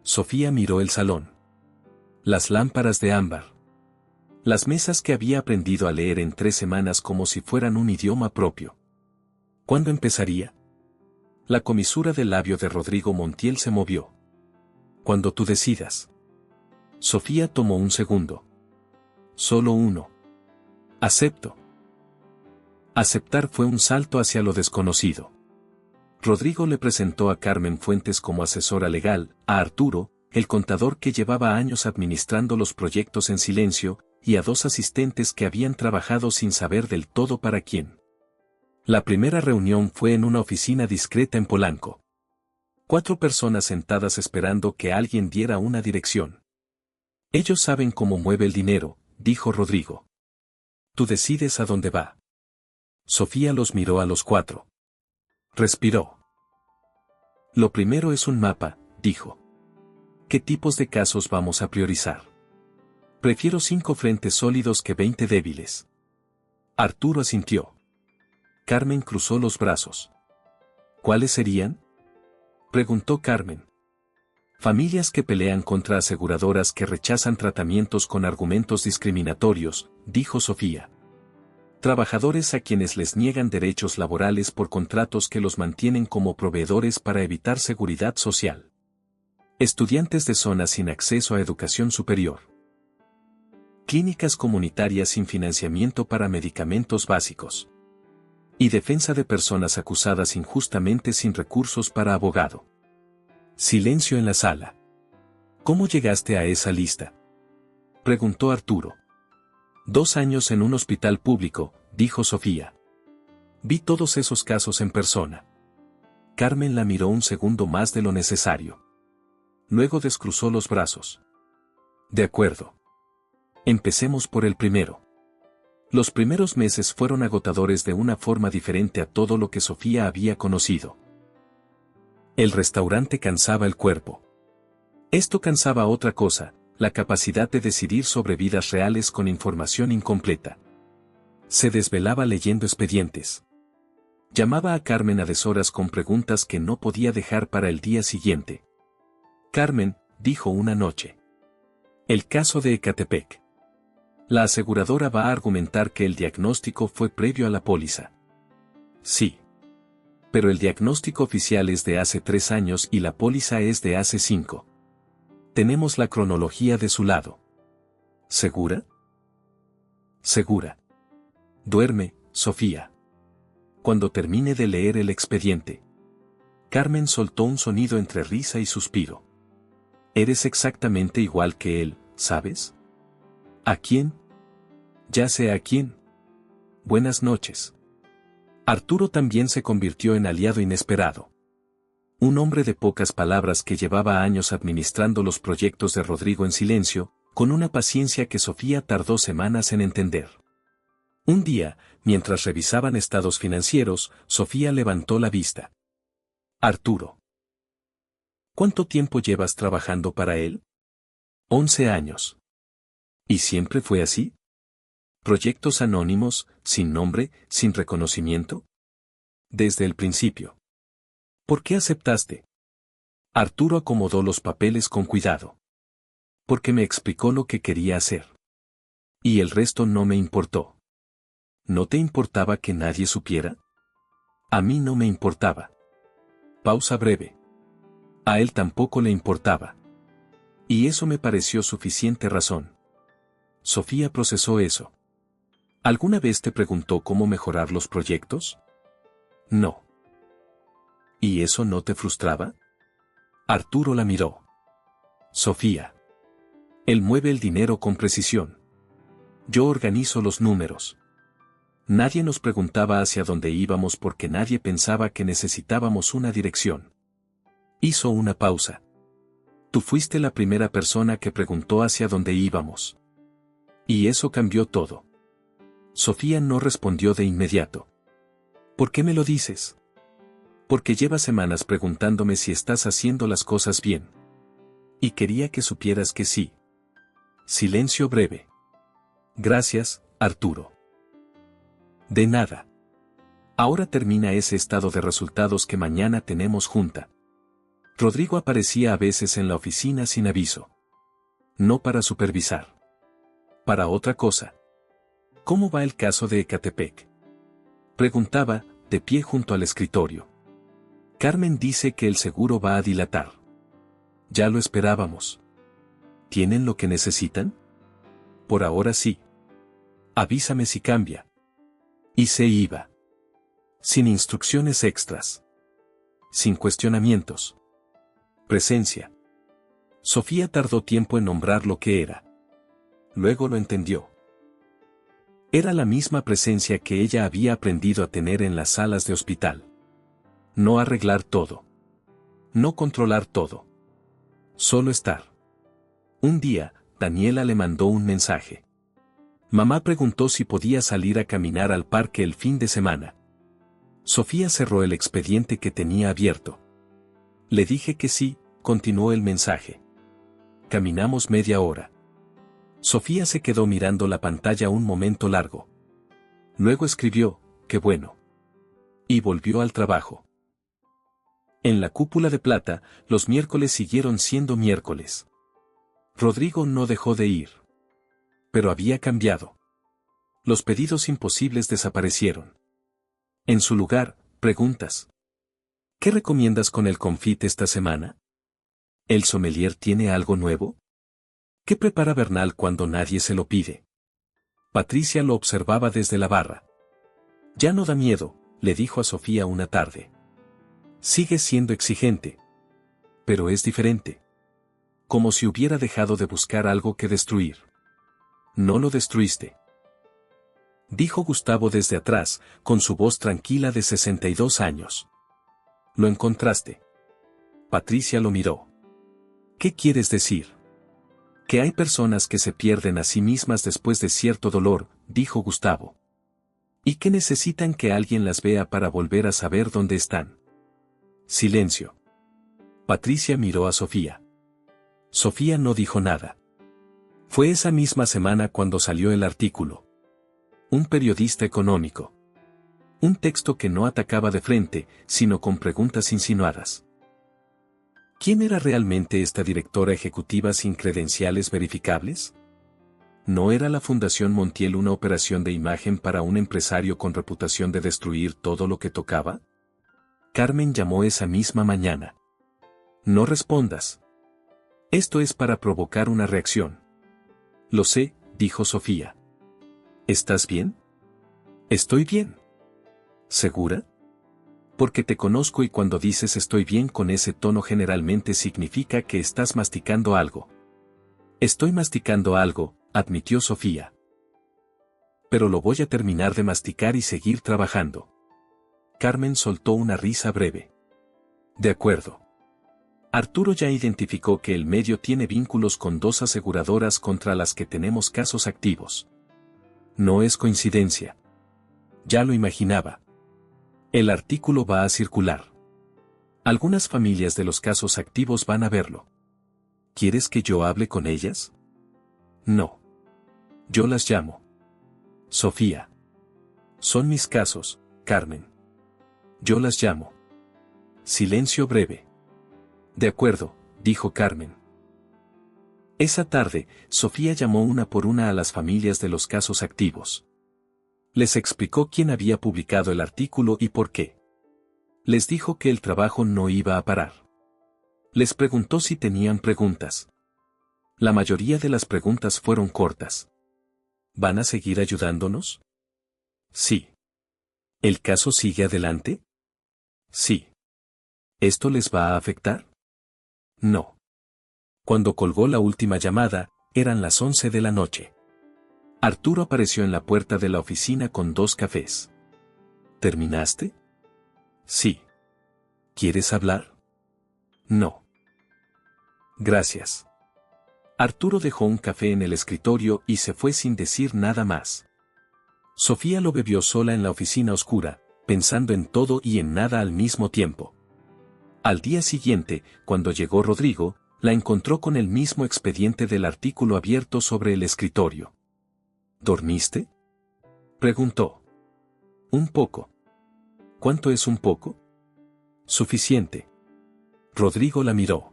Sofía miró el salón. Las lámparas de ámbar. Las mesas que había aprendido a leer en 3 semanas como si fueran un idioma propio. ¿Cuándo empezaría? La comisura del labio de Rodrigo Montiel se movió. Cuando tú decidas. Sofía tomó un segundo. Solo uno. Acepto. Aceptar fue un salto hacia lo desconocido. Rodrigo le presentó a Carmen Fuentes como asesora legal, a Arturo, el contador que llevaba años administrando los proyectos en silencio, y a 2 asistentes que habían trabajado sin saber del todo para quién. La primera reunión fue en una oficina discreta en Polanco. 4 personas sentadas esperando que alguien diera una dirección. Ellos saben cómo mueve el dinero, dijo Rodrigo. Tú decides a dónde va. Sofía los miró a los 4. Respiró. Lo primero es un mapa, dijo. ¿Qué tipos de casos vamos a priorizar? Prefiero 5 frentes sólidos que 20 débiles. Arturo asintió. Carmen cruzó los brazos. ¿Cuáles serían? Preguntó Carmen. Familias que pelean contra aseguradoras que rechazan tratamientos con argumentos discriminatorios, dijo Sofía. Trabajadores a quienes les niegan derechos laborales por contratos que los mantienen como proveedores para evitar seguridad social. Estudiantes de zonas sin acceso a educación superior. Clínicas comunitarias sin financiamiento para medicamentos básicos. Y defensa de personas acusadas injustamente sin recursos para abogado. Silencio en la sala. ¿Cómo llegaste a esa lista? Preguntó Arturo. 2 años en un hospital público, dijo Sofía. Vi todos esos casos en persona. Carmen la miró un segundo más de lo necesario. Luego descruzó los brazos. De acuerdo. Empecemos por el primero. Los primeros meses fueron agotadores de una forma diferente a todo lo que Sofía había conocido. El restaurante cansaba el cuerpo. Esto cansaba otra cosa, la capacidad de decidir sobre vidas reales con información incompleta. Se desvelaba leyendo expedientes. Llamaba a Carmen a deshoras con preguntas que no podía dejar para el día siguiente. Carmen, dijo una noche. El caso de Ecatepec. La aseguradora va a argumentar que el diagnóstico fue previo a la póliza. Sí. Pero el diagnóstico oficial es de hace 3 años y la póliza es de hace 5. Tenemos la cronología de su lado. ¿Segura? Segura. Duerme, Sofía. Cuando termine de leer el expediente. Carmen soltó un sonido entre risa y suspiro. Eres exactamente igual que él, ¿sabes? ¿A quién? Ya sé a quién. Buenas noches. Arturo también se convirtió en aliado inesperado. Un hombre de pocas palabras que llevaba años administrando los proyectos de Rodrigo en silencio, con una paciencia que Sofía tardó semanas en entender. Un día, mientras revisaban estados financieros, Sofía levantó la vista. Arturo. ¿Cuánto tiempo llevas trabajando para él? 11 años. ¿Y siempre fue así? ¿Proyectos anónimos, sin nombre, sin reconocimiento? Desde el principio. ¿Por qué aceptaste? Arturo acomodó los papeles con cuidado. Porque me explicó lo que quería hacer. Y el resto no me importó. ¿No te importaba que nadie supiera? A mí no me importaba. Pausa breve. A él tampoco le importaba. Y eso me pareció suficiente razón. Sofía procesó eso. ¿Alguna vez te preguntó cómo mejorar los proyectos? No. ¿Y eso no te frustraba? Arturo la miró. Sofía. Él mueve el dinero con precisión. Yo organizo los números. Nadie nos preguntaba hacia dónde íbamos porque nadie pensaba que necesitábamos una dirección. Hizo una pausa. Tú fuiste la primera persona que preguntó hacia dónde íbamos. Y eso cambió todo. Sofía no respondió de inmediato. ¿Por qué me lo dices? Porque llevas semanas preguntándome si estás haciendo las cosas bien. Y quería que supieras que sí. Silencio breve. Gracias, Arturo. De nada. Ahora termina ese estado de resultados que mañana tenemos junta. Rodrigo aparecía a veces en la oficina sin aviso. No para supervisar. Para otra cosa. ¿Cómo va el caso de Ecatepec? Preguntaba, de pie junto al escritorio. Carmen dice que el seguro va a dilatar. Ya lo esperábamos. ¿Tienen lo que necesitan? Por ahora sí. Avísame si cambia. Y se iba. Sin instrucciones extras. Sin cuestionamientos. Presencia. Sofía tardó tiempo en nombrar lo que era. Luego lo entendió. Era la misma presencia que ella había aprendido a tener en las salas de hospital. No arreglar todo. No controlar todo. Solo estar. Un día, Daniela le mandó un mensaje. Mamá preguntó si podía salir a caminar al parque el fin de semana. Sofía cerró el expediente que tenía abierto. Le dije que sí, continuó el mensaje. Caminamos media hora. Sofía se quedó mirando la pantalla un momento largo. Luego escribió, qué bueno. Y volvió al trabajo. En la cúpula de plata, los miércoles siguieron siendo miércoles. Rodrigo no dejó de ir. Pero había cambiado. Los pedidos imposibles desaparecieron. En su lugar, preguntas. ¿Qué recomiendas con el confit esta semana? ¿El sommelier tiene algo nuevo? ¿Qué prepara Bernal cuando nadie se lo pide? Patricia lo observaba desde la barra. Ya no da miedo, le dijo a Sofía una tarde. Sigue siendo exigente. Pero es diferente. Como si hubiera dejado de buscar algo que destruir. No lo destruiste. Dijo Gustavo desde atrás, con su voz tranquila de 62 años. Lo encontraste. Patricia lo miró. ¿Qué quieres decir? Que hay personas que se pierden a sí mismas después de cierto dolor, dijo Gustavo. Y que necesitan que alguien las vea para volver a saber dónde están. Silencio. Patricia miró a Sofía. Sofía no dijo nada. Fue esa misma semana cuando salió el artículo. Un periodista económico. Un texto que no atacaba de frente, sino con preguntas insinuadas. ¿Quién era realmente esta directora ejecutiva sin credenciales verificables? ¿No era la Fundación Montiel una operación de imagen para un empresario con reputación de destruir todo lo que tocaba? Carmen llamó esa misma mañana. No respondas. Esto es para provocar una reacción. Lo sé, dijo Sofía. ¿Estás bien? Estoy bien. ¿Segura? Porque te conozco y cuando dices estoy bien con ese tono generalmente significa que estás masticando algo. Estoy masticando algo, admitió Sofía. Pero lo voy a terminar de masticar y seguir trabajando. Carmen soltó una risa breve. De acuerdo. Arturo ya identificó que el medio tiene vínculos con 2 aseguradoras contra las que tenemos casos activos. No es coincidencia. Ya lo imaginaba. El artículo va a circular. Algunas familias de los casos activos van a verlo. ¿Quieres que yo hable con ellas? No. Yo las llamo. Sofía. Son mis casos, Carmen. Yo las llamo. Silencio breve. De acuerdo, dijo Carmen. Esa tarde, Sofía llamó una por una a las familias de los casos activos. Les explicó quién había publicado el artículo y por qué. Les dijo que el trabajo no iba a parar. Les preguntó si tenían preguntas. La mayoría de las preguntas fueron cortas. ¿Van a seguir ayudándonos? Sí. ¿El caso sigue adelante? Sí. ¿Esto les va a afectar? No. Cuando colgó la última llamada, eran las 11 de la noche. Arturo apareció en la puerta de la oficina con 2 cafés. ¿Terminaste? Sí. ¿Quieres hablar? No. Gracias. Arturo dejó un café en el escritorio y se fue sin decir nada más. Sofía lo bebió sola en la oficina oscura, pensando en todo y en nada al mismo tiempo. Al día siguiente, cuando llegó Rodrigo, la encontró con el mismo expediente del artículo abierto sobre el escritorio. ¿Dormiste? Preguntó. Un poco. ¿Cuánto es un poco? Suficiente. Rodrigo la miró.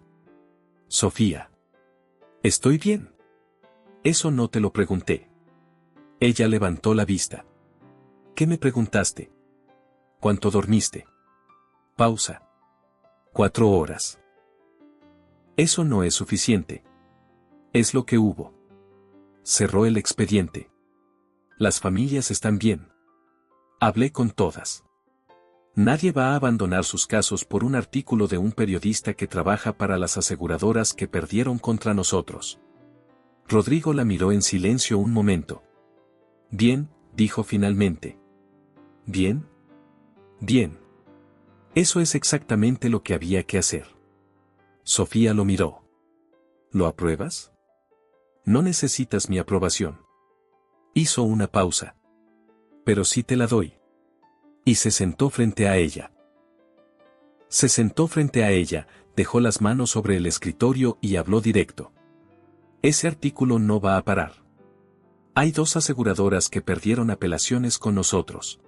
Sofía. ¿Estoy bien? Eso no te lo pregunté. Ella levantó la vista. ¿Qué me preguntaste? ¿Cuánto dormiste? Pausa. 4 horas. Eso no es suficiente. Es lo que hubo. Cerró el expediente. Las familias están bien. Hablé con todas. Nadie va a abandonar sus casos por un artículo de un periodista que trabaja para las aseguradoras que perdieron contra nosotros. Rodrigo la miró en silencio un momento. Bien, dijo finalmente. ¿Bien? Bien. Eso es exactamente lo que había que hacer. Sofía lo miró. ¿Lo apruebas? No necesitas mi aprobación. Hizo una pausa. Pero sí te la doy. Y se sentó frente a ella. Se sentó frente a ella, dejó las manos sobre el escritorio y habló directo. Ese artículo no va a parar. Hay 2 aseguradoras que perdieron apelaciones con nosotros.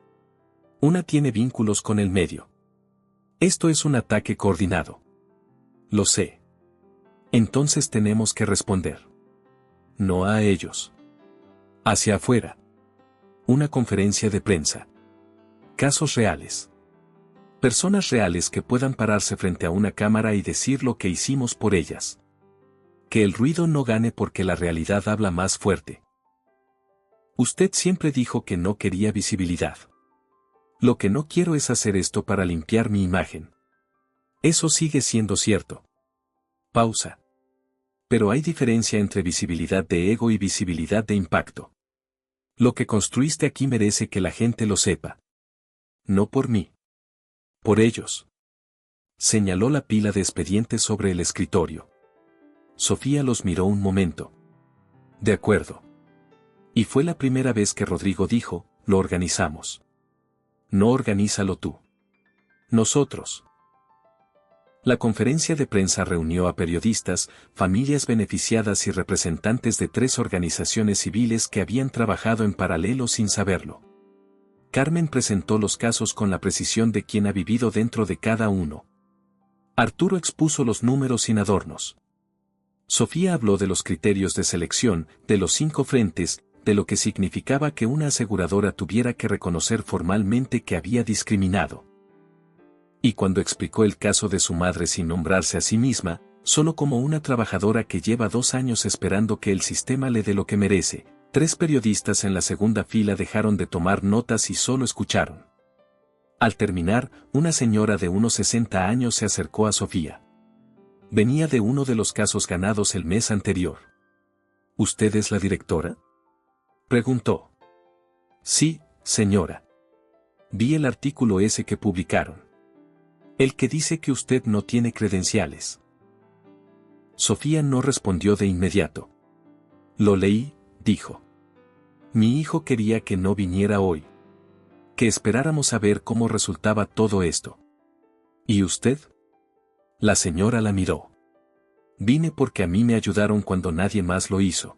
Una tiene vínculos con el medio. Esto es un ataque coordinado. Lo sé. Entonces tenemos que responder. No a ellos. Hacia afuera. Una conferencia de prensa. Casos reales. Personas reales que puedan pararse frente a una cámara y decir lo que hicimos por ellas. Que el ruido no gane porque la realidad habla más fuerte. Usted siempre dijo que no quería visibilidad. Lo que no quiero es hacer esto para limpiar mi imagen. Eso sigue siendo cierto. Pausa. Pero hay diferencia entre visibilidad de ego y visibilidad de impacto. Lo que construiste aquí merece que la gente lo sepa. No por mí. Por ellos. Señaló la pila de expedientes sobre el escritorio. Sofía los miró un momento. De acuerdo. Y fue la primera vez que Rodrigo dijo, lo organizamos. No organízalo tú. Nosotros. La conferencia de prensa reunió a periodistas, familias beneficiadas y representantes de 3 organizaciones civiles que habían trabajado en paralelo sin saberlo. Carmen presentó los casos con la precisión de quien ha vivido dentro de cada uno. Arturo expuso los números sin adornos. Sofía habló de los criterios de selección, de los 5 frentes, de lo que significaba que una aseguradora tuviera que reconocer formalmente que había discriminado. Y cuando explicó el caso de su madre sin nombrarse a sí misma, solo como una trabajadora que lleva 2 años esperando que el sistema le dé lo que merece, 3 periodistas en la segunda fila dejaron de tomar notas y solo escucharon. Al terminar, una señora de unos 60 años se acercó a Sofía. Venía de uno de los casos ganados el mes anterior. ¿Usted es la directora?, preguntó. Sí, señora. Vi el artículo ese que publicaron. El que dice que usted no tiene credenciales. Sofía no respondió de inmediato. Lo leí, dijo. Mi hijo quería que no viniera hoy. Que esperáramos a ver cómo resultaba todo esto. ¿Y usted? La señora la miró. Vine porque a mí me ayudaron cuando nadie más lo hizo.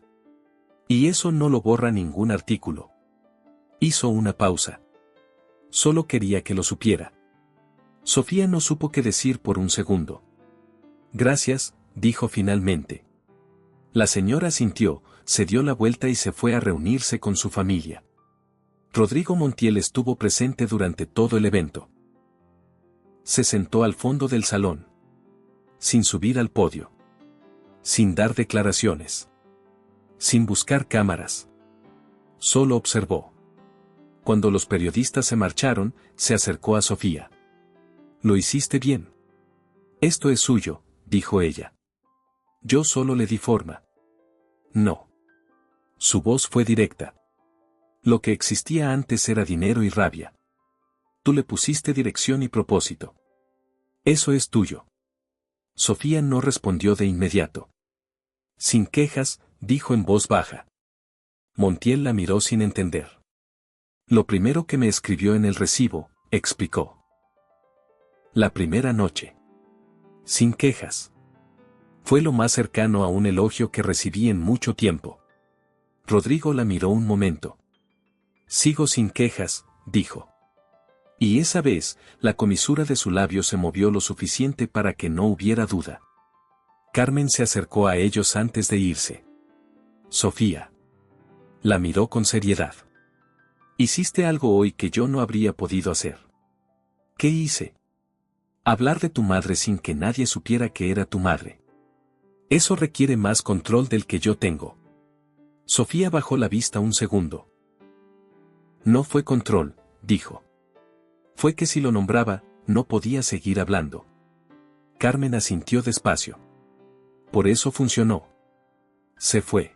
Y eso no lo borra ningún artículo. Hizo una pausa. Solo quería que lo supiera. Sofía no supo qué decir por un segundo. Gracias, dijo finalmente. La señora asintió, se dio la vuelta y se fue a reunirse con su familia. Rodrigo Montiel estuvo presente durante todo el evento. Se sentó al fondo del salón. Sin subir al podio. Sin dar declaraciones. Sin buscar cámaras. Solo observó. Cuando los periodistas se marcharon, se acercó a Sofía. Lo hiciste bien. Esto es suyo, dijo ella. Yo solo le di forma. No. Su voz fue directa. Lo que existía antes era dinero y rabia. Tú le pusiste dirección y propósito. Eso es tuyo. Sofía no respondió de inmediato. Sin quejas, dijo en voz baja. Montiel la miró sin entender. Lo primero que me escribió en el recibo, explicó. La primera noche. Sin quejas. Fue lo más cercano a un elogio que recibí en mucho tiempo. Rodrigo la miró un momento. Sigo sin quejas, dijo. Y esa vez, la comisura de su labio se movió lo suficiente para que no hubiera duda. Carmen se acercó a ellos antes de irse. Sofía. La miró con seriedad. Hiciste algo hoy que yo no habría podido hacer. ¿Qué hice? Hablar de tu madre sin que nadie supiera que era tu madre. Eso requiere más control del que yo tengo. Sofía bajó la vista un segundo. No fue control, dijo. Fue que si lo nombraba, no podía seguir hablando. Carmen asintió despacio. Por eso funcionó. Se fue.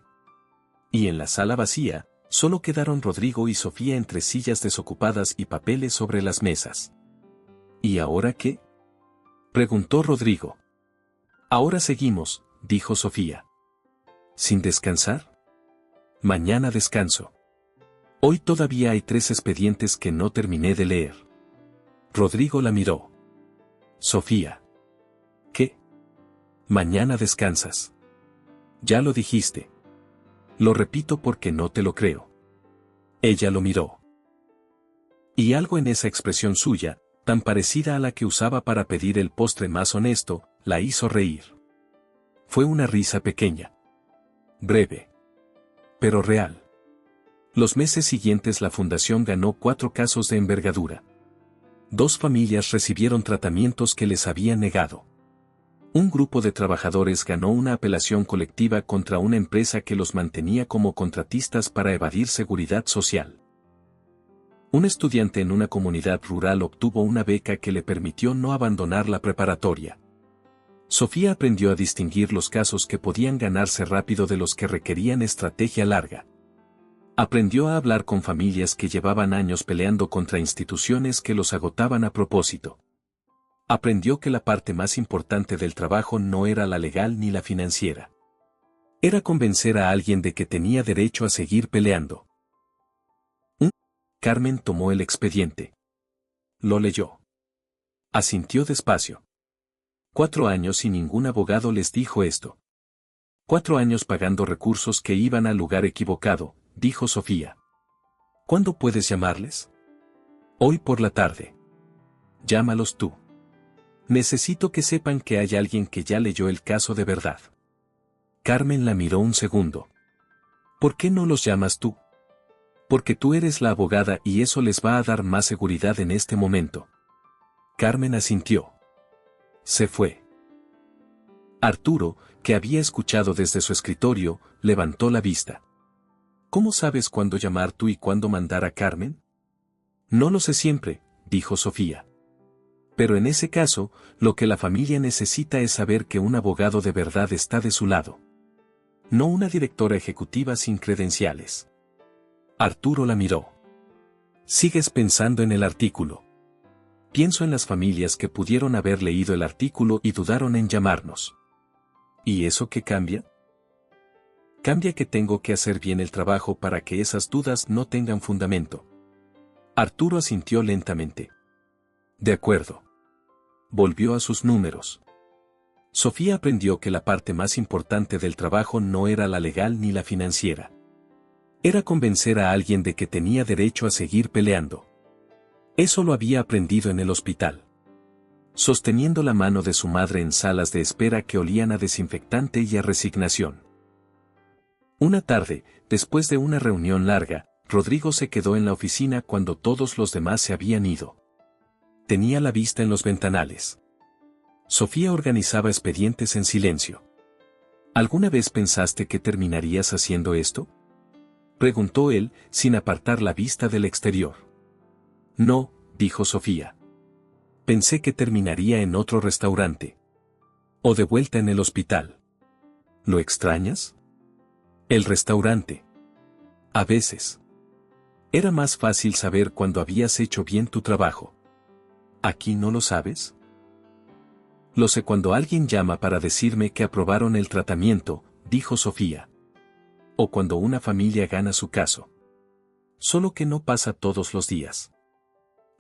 Y en la sala vacía, solo quedaron Rodrigo y Sofía entre sillas desocupadas y papeles sobre las mesas. ¿Y ahora qué?, preguntó Rodrigo. Ahora seguimos, dijo Sofía. ¿Sin descansar? Mañana descanso. Hoy todavía hay 3 expedientes que no terminé de leer. Rodrigo la miró. Sofía. ¿Qué? Mañana descansas. Ya lo dijiste. Lo repito porque no te lo creo. Ella lo miró. Y algo en esa expresión suya, tan parecida a la que usaba para pedir el postre más honesto, la hizo reír. Fue una risa pequeña. Breve. Pero real. Los meses siguientes la fundación ganó 4 casos de envergadura. 2 familias recibieron tratamientos que les habían negado. Un grupo de trabajadores ganó una apelación colectiva contra una empresa que los mantenía como contratistas para evadir seguridad social. Un estudiante en una comunidad rural obtuvo una beca que le permitió no abandonar la preparatoria. Sofía aprendió a distinguir los casos que podían ganarse rápido de los que requerían estrategia larga. Aprendió a hablar con familias que llevaban años peleando contra instituciones que los agotaban a propósito. Aprendió que la parte más importante del trabajo no era la legal ni la financiera. Era convencer a alguien de que tenía derecho a seguir peleando. Carmen tomó el expediente. Lo leyó. Asintió despacio. 4 años y ningún abogado les dijo esto. 4 años pagando recursos que iban al lugar equivocado, dijo Sofía. ¿Cuándo puedes llamarles? Hoy por la tarde. Llámalos tú. Necesito que sepan que hay alguien que ya leyó el caso de verdad. Carmen la miró un segundo. ¿Por qué no los llamas tú? Porque tú eres la abogada y eso les va a dar más seguridad en este momento. Carmen asintió. Se fue. Arturo, que había escuchado desde su escritorio, levantó la vista. ¿Cómo sabes cuándo llamar tú y cuándo mandar a Carmen? No lo sé siempre, dijo Sofía. Pero en ese caso, lo que la familia necesita es saber que un abogado de verdad está de su lado. No una directora ejecutiva sin credenciales. Arturo la miró. ¿Sigues pensando en el artículo? Pienso en las familias que pudieron haber leído el artículo y dudaron en llamarnos. ¿Y eso qué cambia? Cambia que tengo que hacer bien el trabajo para que esas dudas no tengan fundamento. Arturo asintió lentamente. De acuerdo. Volvió a sus números. Sofía aprendió que la parte más importante del trabajo no era la legal ni la financiera. Era convencer a alguien de que tenía derecho a seguir peleando. Eso lo había aprendido en el hospital. Sosteniendo la mano de su madre en salas de espera que olían a desinfectante y a resignación. Una tarde, después de una reunión larga, Rodrigo se quedó en la oficina cuando todos los demás se habían ido. Tenía la vista en los ventanales. Sofía organizaba expedientes en silencio. ¿Alguna vez pensaste que terminarías haciendo esto? Preguntó él, sin apartar la vista del exterior. No, dijo Sofía. Pensé que terminaría en otro restaurante. O de vuelta en el hospital. ¿Lo extrañas? El restaurante. A veces. Era más fácil saber cuando habías hecho bien tu trabajo. ¿Aquí no lo sabes? Lo sé cuando alguien llama para decirme que aprobaron el tratamiento, dijo Sofía. O cuando una familia gana su caso. Solo que no pasa todos los días.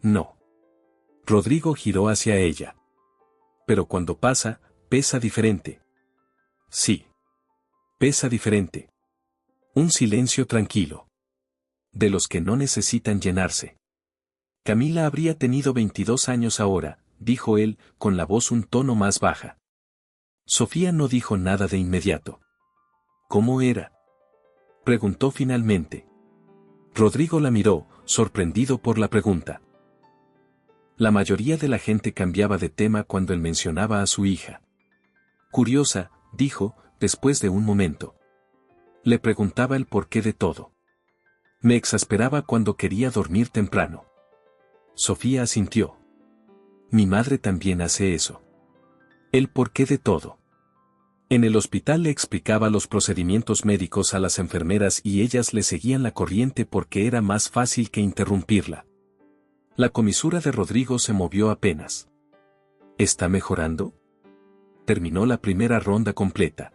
No. Rodrigo giró hacia ella. Pero cuando pasa, pesa diferente. Sí. Pesa diferente. Un silencio tranquilo. De los que no necesitan llenarse. Camila habría tenido 22 años ahora, dijo él, con la voz un tono más baja. Sofía no dijo nada de inmediato. ¿Cómo era? Preguntó finalmente. Rodrigo la miró, sorprendido por la pregunta. La mayoría de la gente cambiaba de tema cuando él mencionaba a su hija. Curiosa, dijo, después de un momento. Le preguntaba el porqué de todo. Me exasperaba cuando quería dormir temprano. Sofía asintió. Mi madre también hace eso. El porqué de todo. En el hospital le explicaba los procedimientos médicos a las enfermeras y ellas le seguían la corriente porque era más fácil que interrumpirla. La comisura de Rodrigo se movió apenas. ¿Está mejorando? Terminó la primera ronda completa.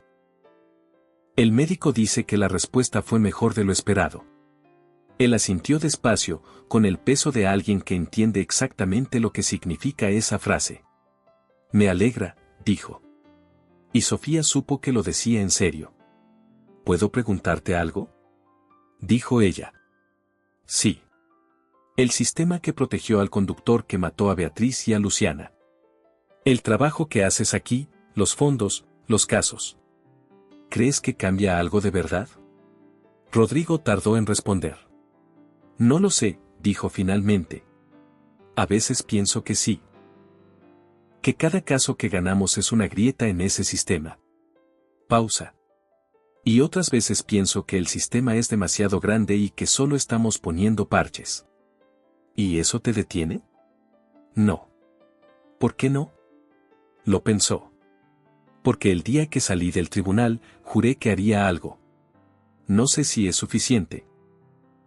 El médico dice que la respuesta fue mejor de lo esperado. Él asintió despacio, con el peso de alguien que entiende exactamente lo que significa esa frase. Me alegra, dijo. Y Sofía supo que lo decía en serio. ¿Puedo preguntarte algo? Dijo ella. Sí. El sistema que protegió al conductor que mató a Beatriz y a Luciana. El trabajo que haces aquí, los fondos, los casos. ¿Crees que cambia algo de verdad? Rodrigo tardó en responder. No lo sé, dijo finalmente. A veces pienso que sí. Que cada caso que ganamos es una grieta en ese sistema. Pausa. Y otras veces pienso que el sistema es demasiado grande y que solo estamos poniendo parches. ¿Y eso te detiene? No. ¿Por qué no? Lo pensó. Porque el día que salí del tribunal, juré que haría algo. No sé si es suficiente.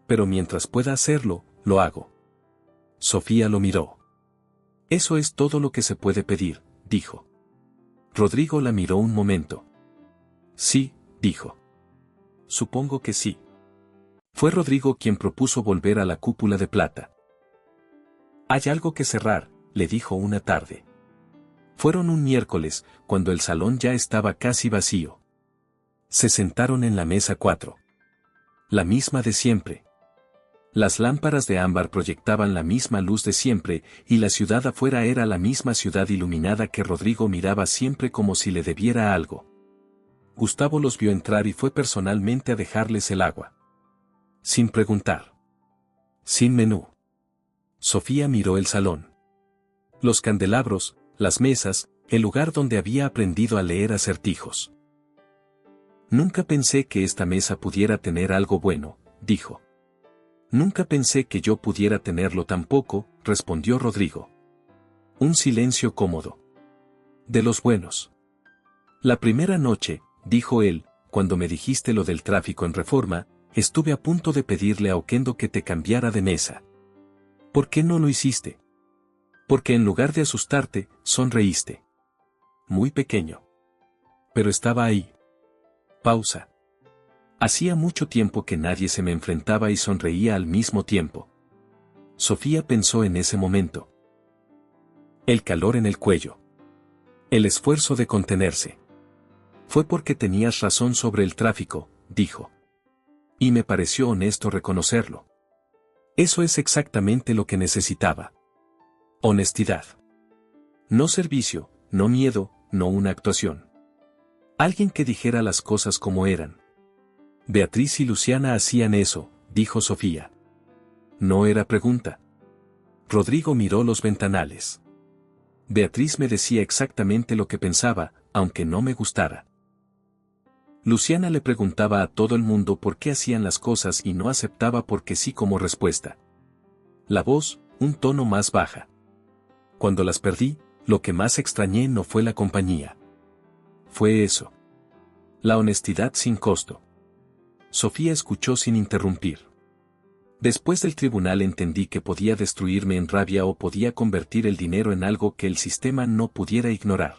Pero mientras pueda hacerlo, lo hago. Sofía lo miró. Eso es todo lo que se puede pedir, dijo. Rodrigo la miró un momento. Sí, dijo. Supongo que sí. Fue Rodrigo quien propuso volver a la cúpula de plata. Hay algo que cerrar, le dijo una tarde. Fueron un miércoles, cuando el salón ya estaba casi vacío. Se sentaron en la mesa 4. La misma de siempre. Las lámparas de ámbar proyectaban la misma luz de siempre, y la ciudad afuera era la misma ciudad iluminada que Rodrigo miraba siempre como si le debiera algo. Gustavo los vio entrar y fue personalmente a dejarles el agua. Sin preguntar. Sin menú. Sofía miró el salón. Los candelabros, las mesas, el lugar donde había aprendido a leer acertijos. Nunca pensé que esta mesa pudiera tener algo bueno, dijo. Nunca pensé que yo pudiera tenerlo tampoco, respondió Rodrigo. Un silencio cómodo. De los buenos. La primera noche, dijo él, cuando me dijiste lo del tráfico en Reforma, estuve a punto de pedirle a Oquendo que te cambiara de mesa. ¿Por qué no lo hiciste? Porque en lugar de asustarte, sonreíste. Muy pequeño. Pero estaba ahí. Pausa. Hacía mucho tiempo que nadie se me enfrentaba y sonreía al mismo tiempo. Sofía pensó en ese momento. El calor en el cuello. El esfuerzo de contenerse. Fue porque tenías razón sobre el tráfico, dijo. Y me pareció honesto reconocerlo. Eso es exactamente lo que necesitaba. Honestidad. No servicio, no miedo, no una actuación. Alguien que dijera las cosas como eran. Beatriz y Luciana hacían eso, dijo Sofía. No era pregunta. Rodrigo miró los ventanales. Beatriz me decía exactamente lo que pensaba, aunque no me gustara. Luciana le preguntaba a todo el mundo por qué hacían las cosas y no aceptaba porque sí como respuesta. La voz, un tono más baja. Cuando las perdí, lo que más extrañé no fue la compañía. Fue eso. La honestidad sin costo. Sofía escuchó sin interrumpir. Después del tribunal entendí que podía destruirme en rabia o podía convertir el dinero en algo que el sistema no pudiera ignorar.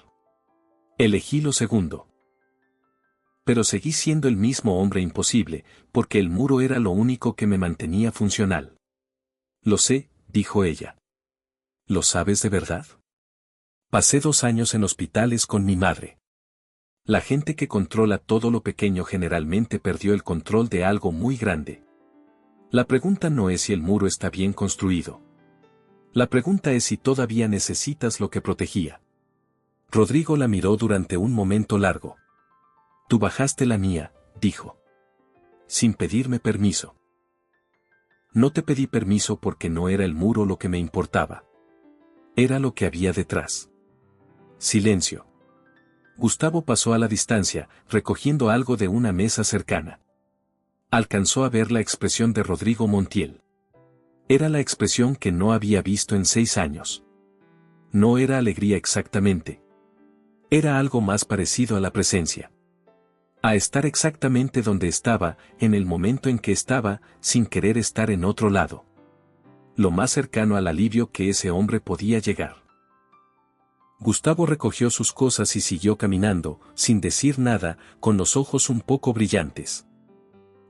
Elegí lo segundo. Pero seguí siendo el mismo hombre imposible, porque el muro era lo único que me mantenía funcional. Lo sé, dijo ella. ¿Lo sabes de verdad? Pasé 2 años en hospitales con mi madre. La gente que controla todo lo pequeño generalmente perdió el control de algo muy grande. La pregunta no es si el muro está bien construido. La pregunta es si todavía necesitas lo que protegía. Rodrigo la miró durante un momento largo. Tú bajaste la mía, dijo. Sin pedirme permiso. No te pedí permiso porque no era el muro lo que me importaba. Era lo que había detrás. Silencio. Gustavo pasó a la distancia, recogiendo algo de una mesa cercana. Alcanzó a ver la expresión de Rodrigo Montiel. Era la expresión que no había visto en 6 años. No era alegría exactamente. Era algo más parecido a la presencia. A estar exactamente donde estaba, en el momento en que estaba, sin querer estar en otro lado. Lo más cercano al alivio que ese hombre podía llegar. Gustavo recogió sus cosas y siguió caminando, sin decir nada, con los ojos un poco brillantes.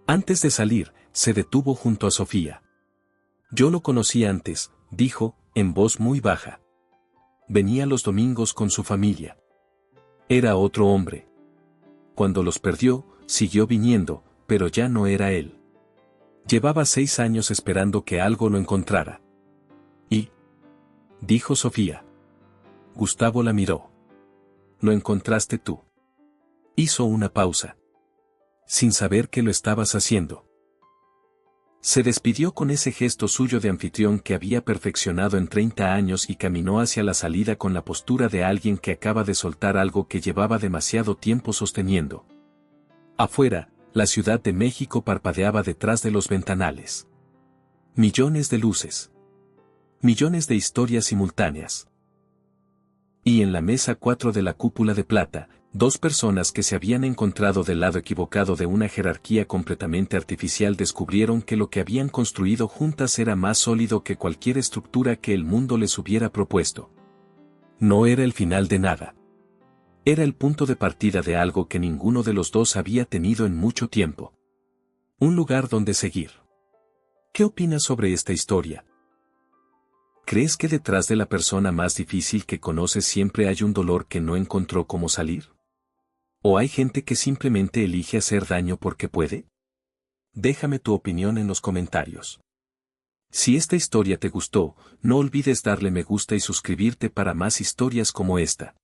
Antes de salir, se detuvo junto a Sofía. Yo lo conocí antes, dijo, en voz muy baja. Venía los domingos con su familia. Era otro hombre. Cuando los perdió, siguió viniendo, pero ya no era él. Llevaba 6 años esperando que algo lo encontrara. ¿Y? Dijo Sofía. Gustavo la miró. Lo encontraste tú. Hizo una pausa. Sin saber que lo estabas haciendo. Se despidió con ese gesto suyo de anfitrión que había perfeccionado en 30 años y caminó hacia la salida con la postura de alguien que acaba de soltar algo que llevaba demasiado tiempo sosteniendo. Afuera, la Ciudad de México parpadeaba detrás de los ventanales. Millones de luces. Millones de historias simultáneas. Y en la mesa 4 de la cúpula de plata, 2 personas que se habían encontrado del lado equivocado de una jerarquía completamente artificial descubrieron que lo que habían construido juntas era más sólido que cualquier estructura que el mundo les hubiera propuesto. No era el final de nada. Era el punto de partida de algo que ninguno de los dos había tenido en mucho tiempo. Un lugar donde seguir. ¿Qué opinas sobre esta historia? ¿Crees que detrás de la persona más difícil que conoces siempre hay un dolor que no encontró cómo salir? ¿O hay gente que simplemente elige hacer daño porque puede? Déjame tu opinión en los comentarios. Si esta historia te gustó, no olvides darle me gusta y suscribirte para más historias como esta.